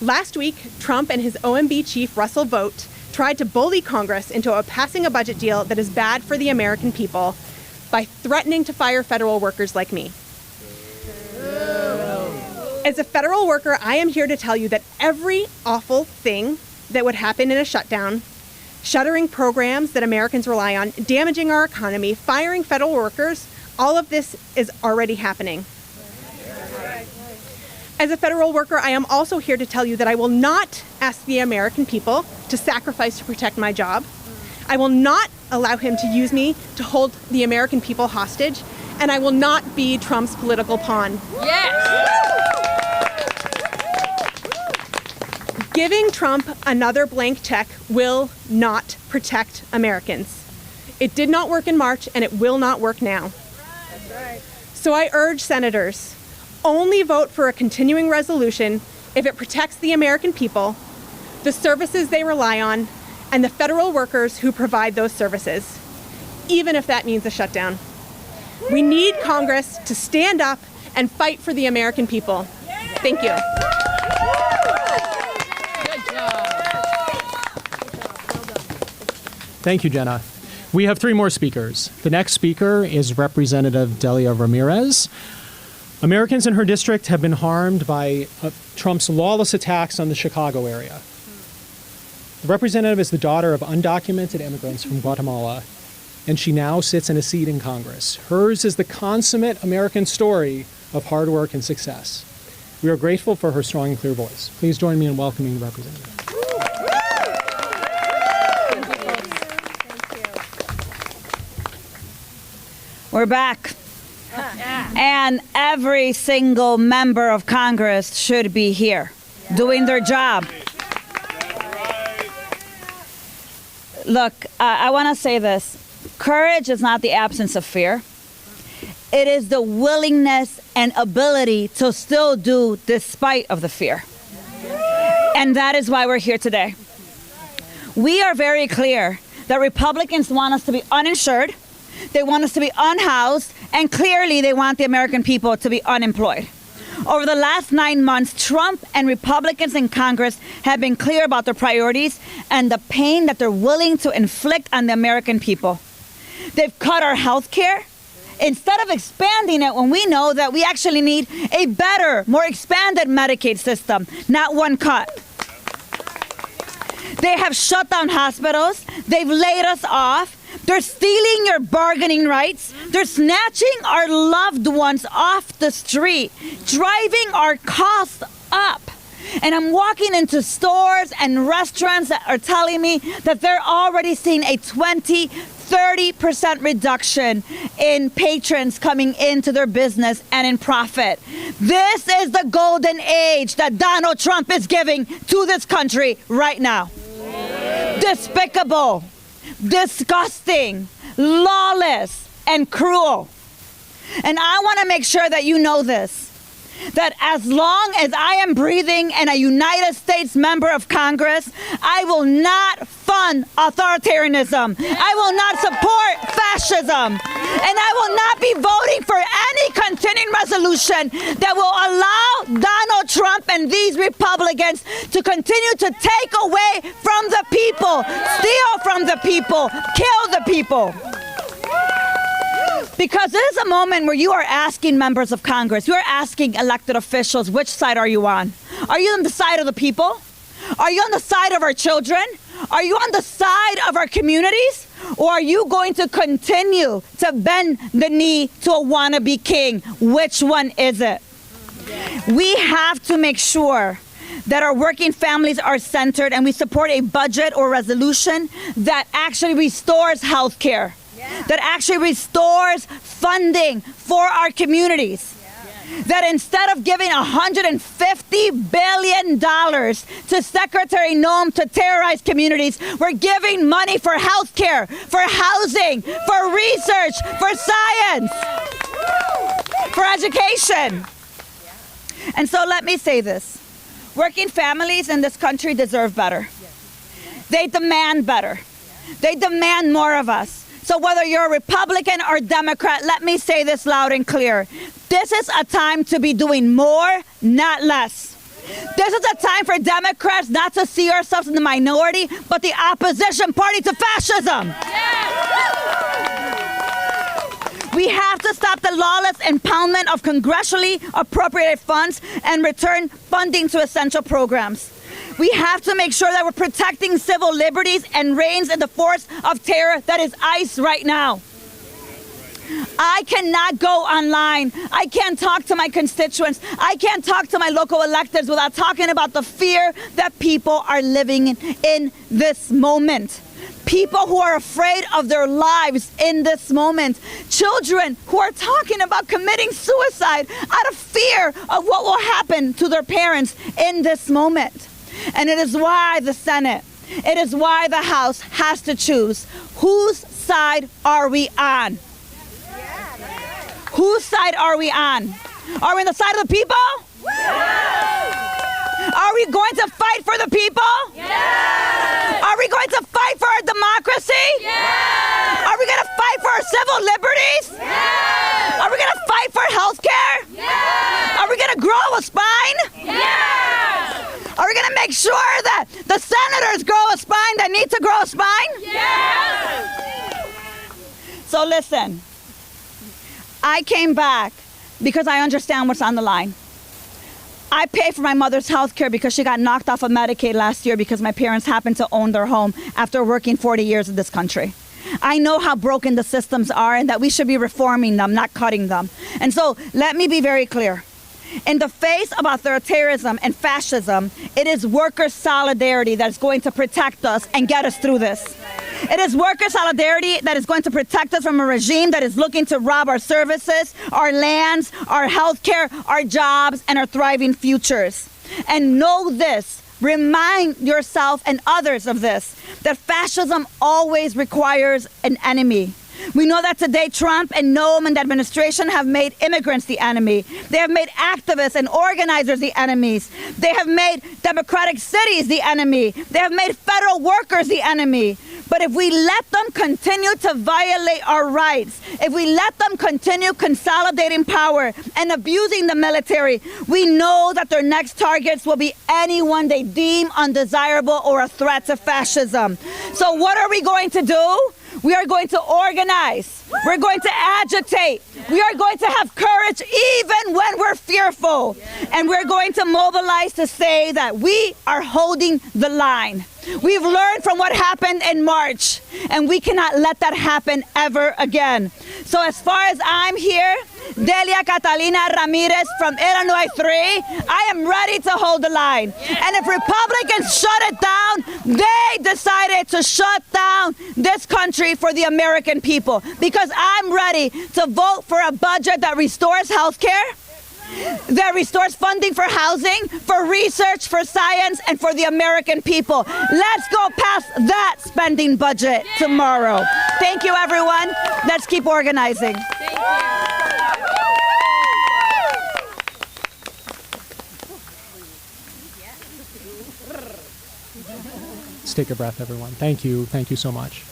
Last week, Trump and his OMB chief, Russell Vought, tried to bully Congress into passing a budget deal that is bad for the American people by threatening to fire federal workers like me. As a federal worker, I am here to tell you that every awful thing that would happen in a shutdown, shuttering programs that Americans rely on, damaging our economy, firing federal workers, all of this is already happening. As a federal worker, I am also here to tell you that I will not ask the American people to sacrifice to protect my job. I will not allow him to use me to hold the American people hostage, and I will not be Trump's political pawn. Yes! Giving Trump another blank check will not protect Americans. It did not work in March, and it will not work now. That's right. So I urge senators, only vote for a continuing resolution if it protects the American people, the services they rely on, and the federal workers who provide those services, even if that means a shutdown. We need Congress to stand up and fight for the American people. Thank you. Thank you, Jenna. We have 3 more speakers. The next speaker is Representative Delia Ramirez. Americans in her district have been harmed by Trump's lawless attacks on the Chicago area. The representative is the daughter of undocumented immigrants from Guatemala, and she now sits in a seat in Congress. Hers is the consummate American story of hard work and success. We are grateful for her strong and clear voice. Please join me in welcoming the representative. We're back. And every single member of Congress should be here doing their job. Look, I want to say this. Courage is not the absence of fear. It is the willingness and ability to still do despite of the fear. And that is why we're here today. We are very clear that Republicans want us to be uninsured, they want us to be unhoused, and clearly they want the American people to be unemployed. Over the last 9 months, Trump and Republicans in Congress have been clear about their priorities and the pain that they're willing to inflict on the American people. They've cut our health care instead of expanding it when we know that we actually need a better, more expanded Medicaid system, not one cut. They have shut down hospitals. They've laid us off. They're stealing your bargaining rights. They're snatching our loved ones off the street, driving our costs up. And I'm walking into stores and restaurants that are telling me that they're already seeing a 30% reduction in patrons coming into their business and in profit. This is the golden age that Donald Trump is giving to this country right now. Despicable, disgusting, lawless, and cruel. And I want to make sure that you know this, that as long as I am breathing and a United States member of Congress, I will not fund authoritarianism. I will not support fascism. And I will not be voting for any continuing resolution that will allow Donald Trump and these Republicans to continue to take away from the people, steal from the people, kill the people. Because this is a moment where you are asking members of Congress, you are asking elected officials, which side are you on? Are you on the side of the people? Are you on the side of our children? Are you on the side of our communities? Or are you going to continue to bend the knee to a wannabe king? Which one is it? We have to make sure that our working families are centered and we support a budget or resolution that actually restores health care. That actually restores funding for our communities. That instead of giving $150 billion to Secretary Noem to terrorize communities, we're giving money for health care, for housing, for research, for science, for education. And so let me say this. Working families in this country deserve better. They demand better. They demand more of us. So whether you're a Republican or Democrat, let me say this loud and clear. This is a time to be doing more, not less. This is a time for Democrats not to see ourselves in the minority, but the opposition party to fascism. We have to stop the lawless impoundment of congressionally appropriated funds and return funding to essential programs. We have to make sure that we're protecting civil liberties and reins in the force of terror that is ICE right now. I cannot go online. I can't talk to my constituents. I can't talk to my local electeds without talking about the fear that people are living in this moment. People who are afraid of their lives in this moment. Children who are talking about committing suicide out of fear of what will happen to their parents in this moment. And it is why the Senate, it is why the House has to choose. Whose side are we on? Whose side are we on? Are we on the side of the people? Are we going to fight for the people? Are we going to fight for our democracy? Are we going to fight for our civil liberties? Are we going to fight for health care? Are we going to grow a spine? Are we going to make sure that the senators grow a spine that need to grow a spine? So listen, I came back because I understand what's on the line. I pay for my mother's health care because she got knocked off of Medicaid last year because my parents happened to own their home after working 40 years in this country. I know how broken the systems are and that we should be reforming them, not cutting them. And so let me be very clear. In the face of authoritarianism and fascism, it is worker solidarity that is going to protect us and get us through this. It is worker solidarity that is going to protect us from a regime that is looking to rob our services, our lands, our health care, our jobs, and our thriving futures. And know this, remind yourself and others of this, that fascism always requires an enemy. We know that today Trump and Noam and the administration have made immigrants the enemy. They have made activists and organizers the enemies. They have made democratic cities the enemy. They have made federal workers the enemy. But if we let them continue to violate our rights, if we let them continue consolidating power and abusing the military, we know that their next targets will be anyone they deem undesirable or a threat to fascism. So what are we going to do? We are going to organize. We're going to agitate. We are going to have courage even when we're fearful. And we're going to mobilize to say that we are holding the line. We've learned from what happened in March, and we cannot let that happen ever again. So as far as I'm here, Delia Catalina Ramirez from Illinois 3, I am ready to hold the line. And if Republicans shut it down, they decided to shut down this country for the American people. Because I'm ready to vote for a budget that restores health care, that restores funding for housing, for research, for science, and for the American people. Let's go past that spending budget tomorrow. Thank you, everyone. Let's keep organizing. Let's take a breath, everyone. Thank you. Thank you so much.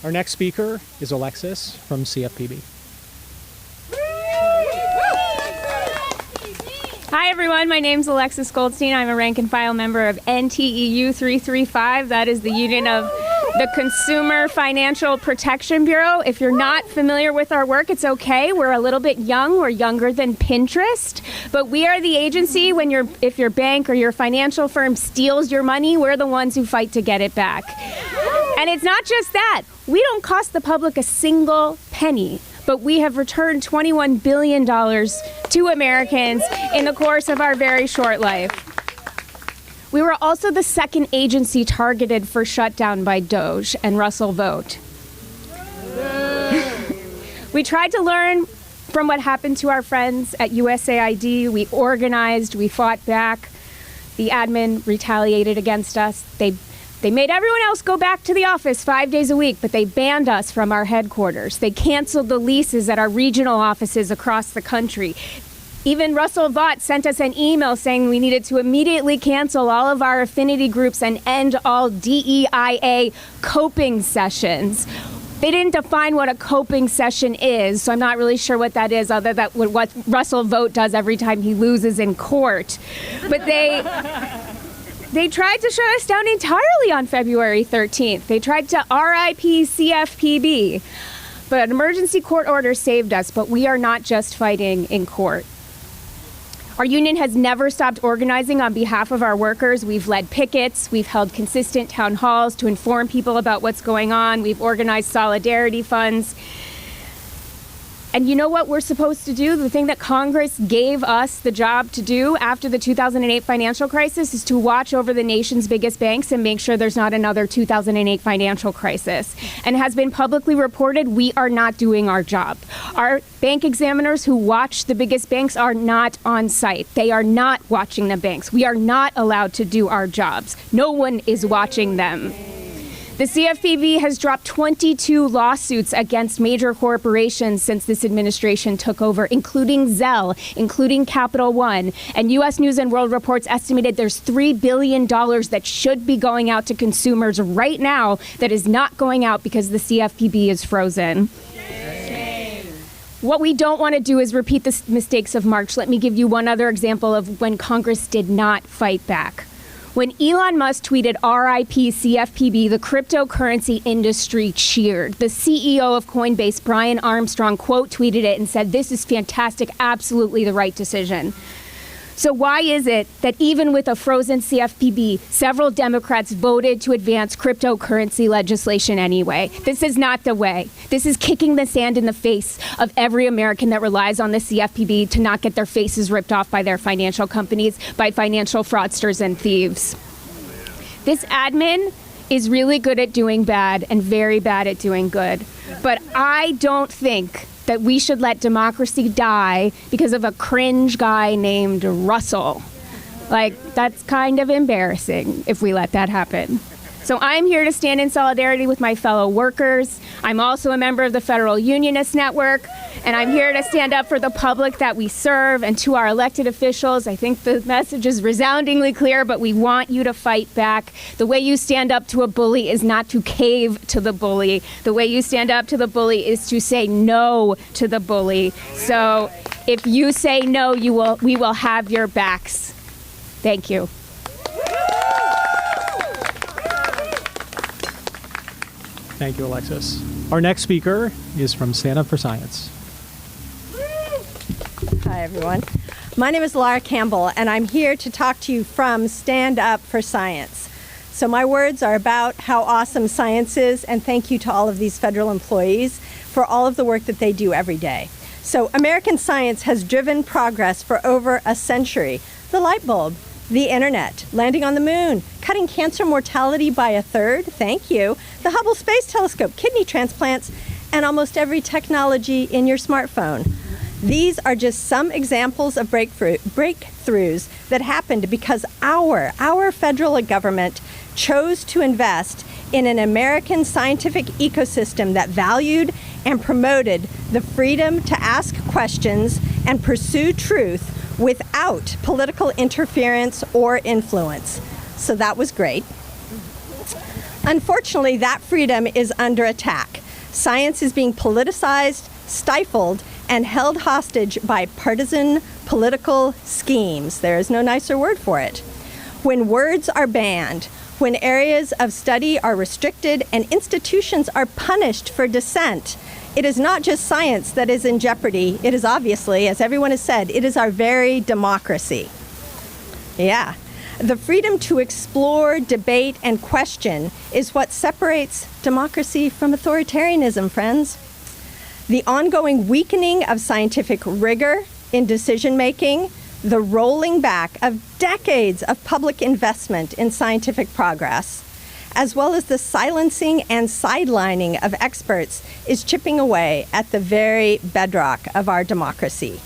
Our next speaker is Alexis from CFPB. Hi, everyone. My name's Alexis Goldstein. I'm a rank and file member of NTEU 335. That is the union of the Consumer Financial Protection Bureau. If you're not familiar with our work, it's okay. We're a little bit young. We're younger than Pinterest. But we are the agency if your bank or your financial firm steals your money, we're the ones who fight to get it back. And it's not just that. We don't cost the public a single penny. But we have returned $21 billion to Americans in the course of our very short life. We were also the second agency targeted for shutdown by DOJ and Russell Vogt. We tried to learn from what happened to our friends at USAID. We organized, we fought back. The admin retaliated against us. They made everyone else go back to the office 5 days a week, but they banned us from our headquarters. They canceled the leases at our regional offices across the country. Even Russell Vought sent us an email saying we needed to immediately cancel all of our affinity groups and end all DEIA coping sessions. They didn't define what a coping session is, so I'm not really sure what that is, other than what Russell Vought does every time he loses in court. But They tried to shut us down entirely on February 13th. They tried to RIP CFPB. But an emergency court order saved us, but we are not just fighting in court. Our union has never stopped organizing on behalf of our workers. We've led pickets. We've held consistent town halls to inform people about what's going on. We've organized solidarity funds. And you know what we're supposed to do? The thing that Congress gave us the job to do after the 2008 financial crisis is to watch over the nation's biggest banks and make sure there's not another 2008 financial crisis. And has been publicly reported, we are not doing our job. Our bank examiners who watch the biggest banks are not on site. They are not watching the banks. We are not allowed to do our jobs. No one is watching them. The CFPB has dropped 22 lawsuits against major corporations since this administration took over, including Zelle, including Capital One. And U.S. News and World Report's estimated there's $3 billion that should be going out to consumers right now that is not going out because the CFPB is frozen. What we don't want to do is repeat the mistakes of March. Let me give you one other example of when Congress did not fight back. When Elon Musk tweeted RIP CFPB, the cryptocurrency industry cheered. The CEO of Coinbase, Brian Armstrong, quote tweeted it and said, "This is fantastic, absolutely the right decision." So why is it that even with a frozen CFPB, several Democrats voted to advance cryptocurrency legislation anyway? This is not the way. This is kicking the sand in the face of every American that relies on the CFPB to not get their faces ripped off by their financial companies, by financial fraudsters and thieves. This admin is really good at doing bad and very bad at doing good. But I don't think that we should let democracy die because of a cringe guy named Russell. Like, that's kind of embarrassing if we let that happen. So I'm here to stand in solidarity with my fellow workers. I'm also a member of the Federal Unionist Network, and I'm here to stand up for the public that we serve and to our elected officials. I think the message is resoundingly clear, but we want you to fight back. The way you stand up to a bully is not to cave to the bully. The way you stand up to the bully is to say no to the bully. So if you say no, we will have your backs. Thank you. Thank you, Alexis. Our next speaker is from Stand Up for Science. Hi, everyone. My name is Laura Campbell, and I'm here to talk to you from Stand Up for Science. So my words are about how awesome science is, and thank you to all of these federal employees for all of the work that they do every day. So American science has driven progress for over a century. The light bulb, the internet, landing on the moon, cutting cancer mortality by a third, thank you, the Hubble Space Telescope, kidney transplants, and almost every technology in your smartphone. These are just some examples of breakthroughs that happened because our federal government chose to invest in an American scientific ecosystem that valued and promoted the freedom to ask questions and pursue truth without political interference or influence. So that was great. Unfortunately, that freedom is under attack. Science is being politicized, stifled, and held hostage by partisan political schemes. There is no nicer word for it. When words are banned, when areas of study are restricted, and institutions are punished for dissent, it is not just science that is in jeopardy. It is obviously, as everyone has said, it is our very democracy. Yeah. The freedom to explore, debate, and question is what separates democracy from authoritarianism, friends. The ongoing weakening of scientific rigor in decision-making, the rolling back of decades of public investment in scientific progress, as well as the silencing and sidelining of experts, is chipping away at the very bedrock of our democracy.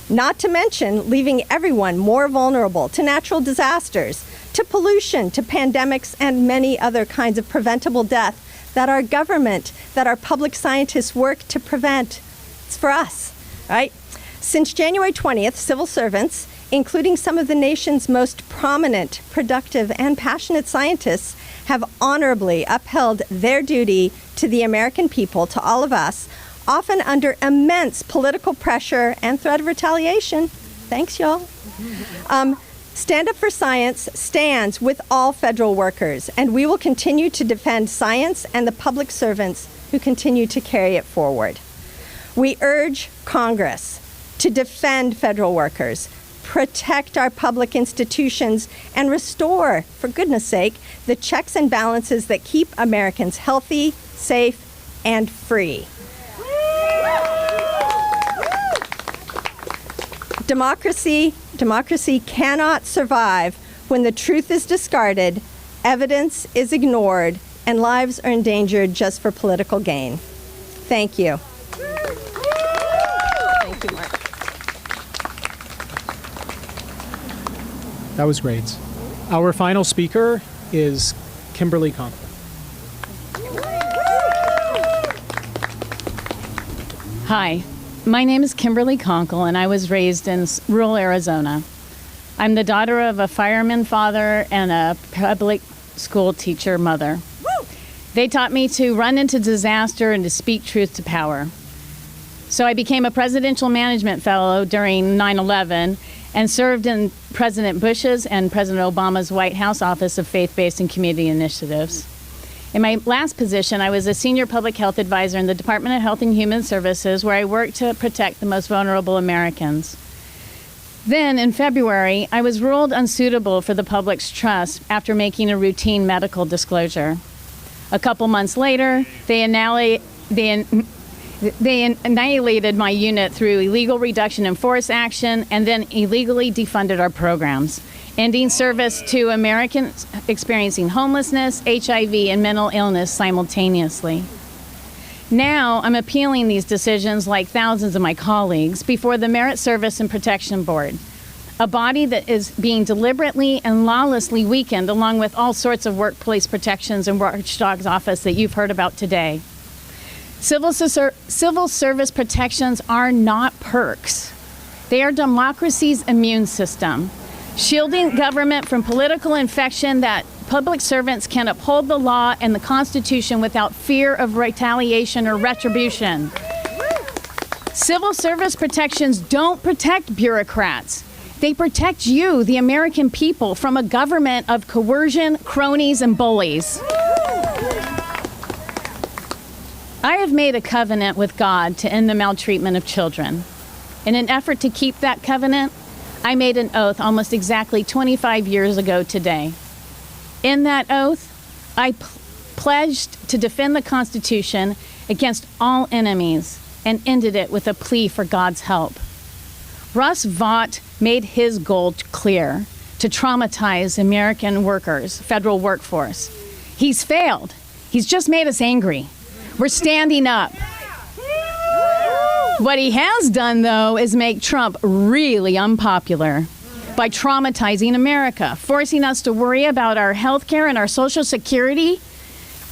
Not to mention leaving everyone more vulnerable to natural disasters, to pollution, to pandemics, and many other kinds of preventable death that our government, that our public scientists work to prevent. It's for us, right? Since January 20th, civil servants, including some of the nation's most prominent, productive, and passionate scientists, have honorably upheld their duty to the American people, to all of us, often under immense political pressure and threat of retaliation. Thanks, y'all. Stand Up for Science stands with all federal workers, and we will continue to defend science and the public servants who continue to carry it forward. We urge Congress to defend federal workers, protect our public institutions, and restore, for goodness sake, the checks and balances that keep Americans healthy, safe, and free. Democracy cannot survive when the truth is discarded, evidence is ignored, and lives are endangered just for political gain. Thank you. Thank you, Mark. That was great. Our final speaker is Kimberly Conkle. Hi, my name is Kimberly Conkle, and I was raised in rural Arizona. I'm the daughter of a fireman father and a public school teacher mother. They taught me to run into disaster and to speak truth to power. So I became a presidential management fellow during 9/11 and served in President Bush's and President Obama's White House Office of Faith-Based and Community Initiatives. In my last position, I was a senior public health advisor in the Department of Health and Human Services, where I worked to protect the most vulnerable Americans. Then, in February, I was ruled unsuitable for the public's trust after making a routine medical disclosure. A couple months later, they annihilated my unit through illegal reduction in force action and then illegally defunded our programs, ending service to Americans experiencing homelessness, HIV, and mental illness simultaneously. Now, I'm appealing these decisions, like thousands of my colleagues, before the Merit Service and Protection Board, a body that is being deliberately and lawlessly weakened, along with all sorts of workplace protections and watchdog's office that you've heard about today. Civil service protections are not perks. They are democracy's immune system, shielding government from political infection that public servants can uphold the law and the Constitution without fear of retaliation or retribution. Civil service protections don't protect bureaucrats. They protect you, the American people, from a government of coercion, cronies, and bullies. I have made a covenant with God to end the maltreatment of children. In an effort to keep that covenant, I made an oath almost exactly 25 years ago today. In that oath, I pledged to defend the Constitution against all enemies and ended it with a plea for God's help. Russ Vought made his goal clear: to traumatize American workers, federal workforce. He's failed. He's just made us angry. We're standing up. What he has done, though, is make Trump really unpopular by traumatizing America, forcing us to worry about our health care and our Social Security,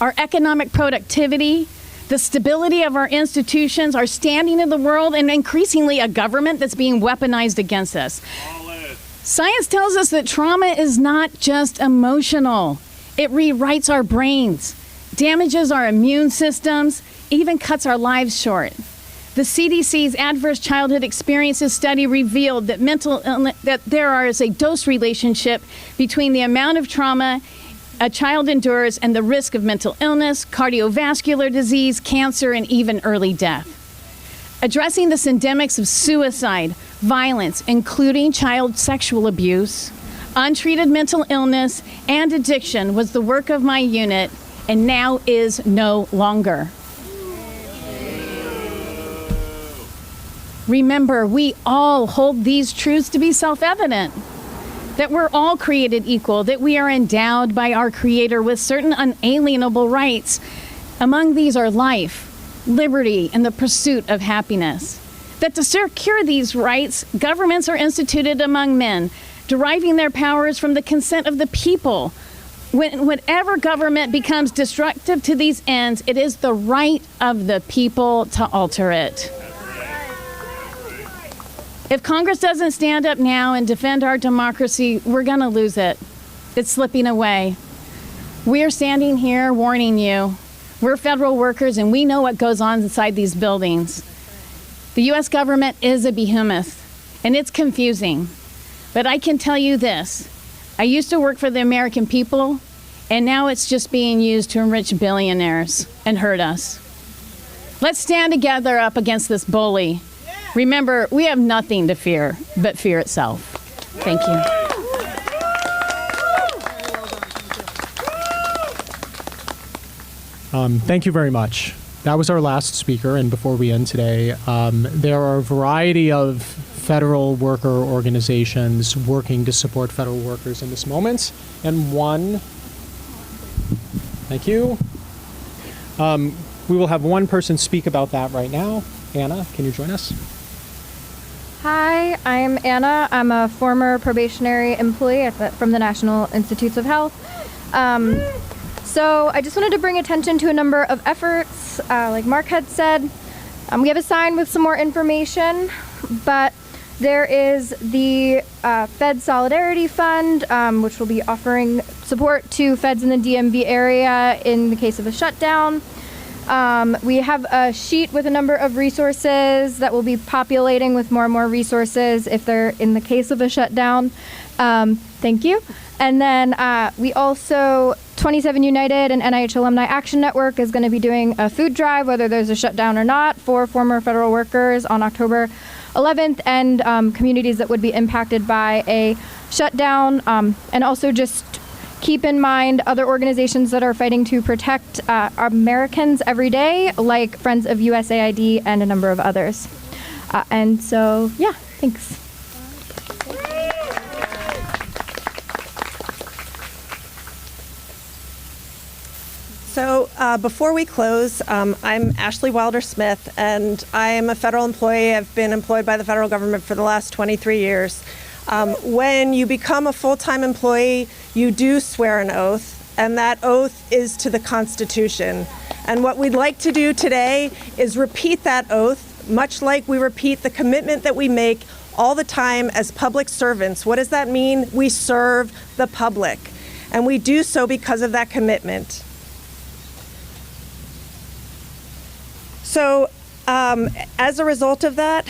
our economic productivity, the stability of our institutions, our standing in the world, and increasingly a government that's being weaponized against us. Science tells us that trauma is not just emotional. It rewrites our brains, damages our immune systems, even cuts our lives short. The CDC's Adverse Childhood Experiences study revealed that that there is a dose relationship between the amount of trauma a child endures and the risk of mental illness, cardiovascular disease, cancer, and even early death. Addressing the syndemics of suicide, violence, including child sexual abuse, untreated mental illness, and addiction was the work of my unit, and now is no longer. Remember, we all hold these truths to be self-evident, that we're all created equal, that we are endowed by our Creator with certain unalienable rights. Among these are life, liberty, and the pursuit of happiness. That to secure these rights, governments are instituted among men, deriving their powers from the consent of the people. Whenever government becomes destructive to these ends, it is the right of the people to alter it. If Congress doesn't stand up now and defend our democracy, we're going to lose it. It's slipping away. We are standing here warning you. We're federal workers, and we know what goes on inside these buildings. The U.S. government is a behemoth, and it's confusing. But I can tell you this. I used to work for the American people, and now it's just being used to enrich billionaires and hurt us. Let's stand together up against this bully. Remember, we have nothing to fear but fear itself. Thank you. Thank you very much. That was our last speaker, and before we end today, there are a variety of federal worker organizations working to support federal workers in this moment, and one, thank you. We will have one person speak about that right now. Anna, can you join us? Hi, I'm Anna. I'm a former probationary employee from the National Institutes of Health. So I just wanted to bring attention to a number of efforts. Like Mark had said, we have a sign with some more information, but there is the Fed Solidarity Fund, which will be offering support to feds in the DMV area in the case of a shutdown. We have a sheet with a number of resources that will be populating with more and more resources if they're in the case of a shutdown. Thank you. And then we also, 27 United and NIH Alumni Action Network is going to be doing a food drive, whether there's a shutdown or not, for former federal workers on October 11th and communities that would be impacted by a shutdown. And also just keep in mind other organizations that are fighting to protect Americans every day, like Friends of USAID and a number of others. And so, yeah, thanks. So before we close, I'm Ashley Wilder-Smith, and I am a federal employee. I've been employed by the federal government for the last 23 years. When you become a full-time employee, you do swear an oath, and that oath is to the Constitution. And what we'd like to do today is repeat that oath, much like we repeat the commitment that we make all the time as public servants. What does that mean? We serve the public, and we do so because of that commitment. So as a result of that,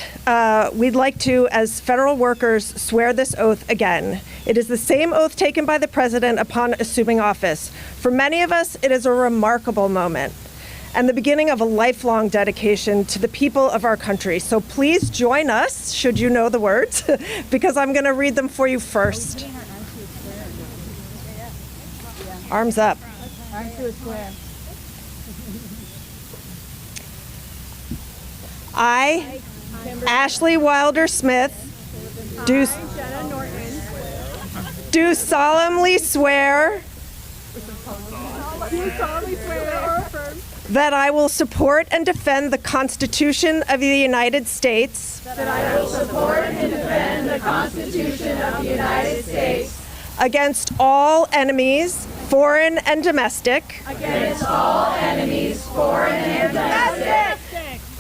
we'd like to, as federal workers, swear this oath again. It is the same oath taken by the president upon assuming office. For many of us, it is a remarkable moment and the beginning of a lifelong dedication to the people of our country. So please join us, should you know the words, because I'm going to read them for you first. Arms up. Arms to a square. I, Ashley Wilder-Smith, do solemnly swear that I will support and defend the Constitution of the United States. That I will support and defend the Constitution of the United States. Against all enemies, foreign and domestic. Against all enemies, foreign and domestic.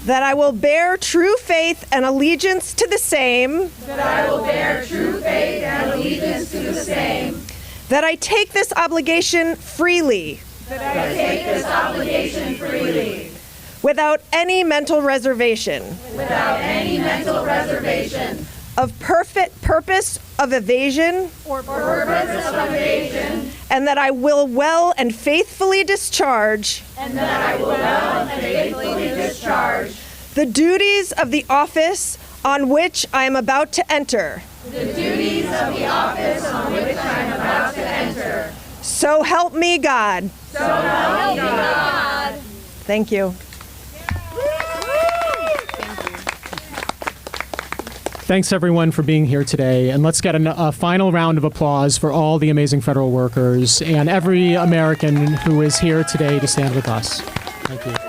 That I will bear true faith and allegiance to the same. That I will bear true faith and allegiance to the same. That I take this obligation freely. That I take this obligation freely. Without any mental reservation. Without any mental reservation. Of perfect purpose of evasion. Or purpose of evasion. And that I will well and faithfully discharge. And that I will well and faithfully discharge. The duties of the office on which I am about to enter. The duties of the office on which I am about to enter. So help me God. So help me God. Thank you. Thanks, everyone, for being here today. And let's get a final round of applause for all the amazing federal workers and every American who is here today to stand with us. Thank you.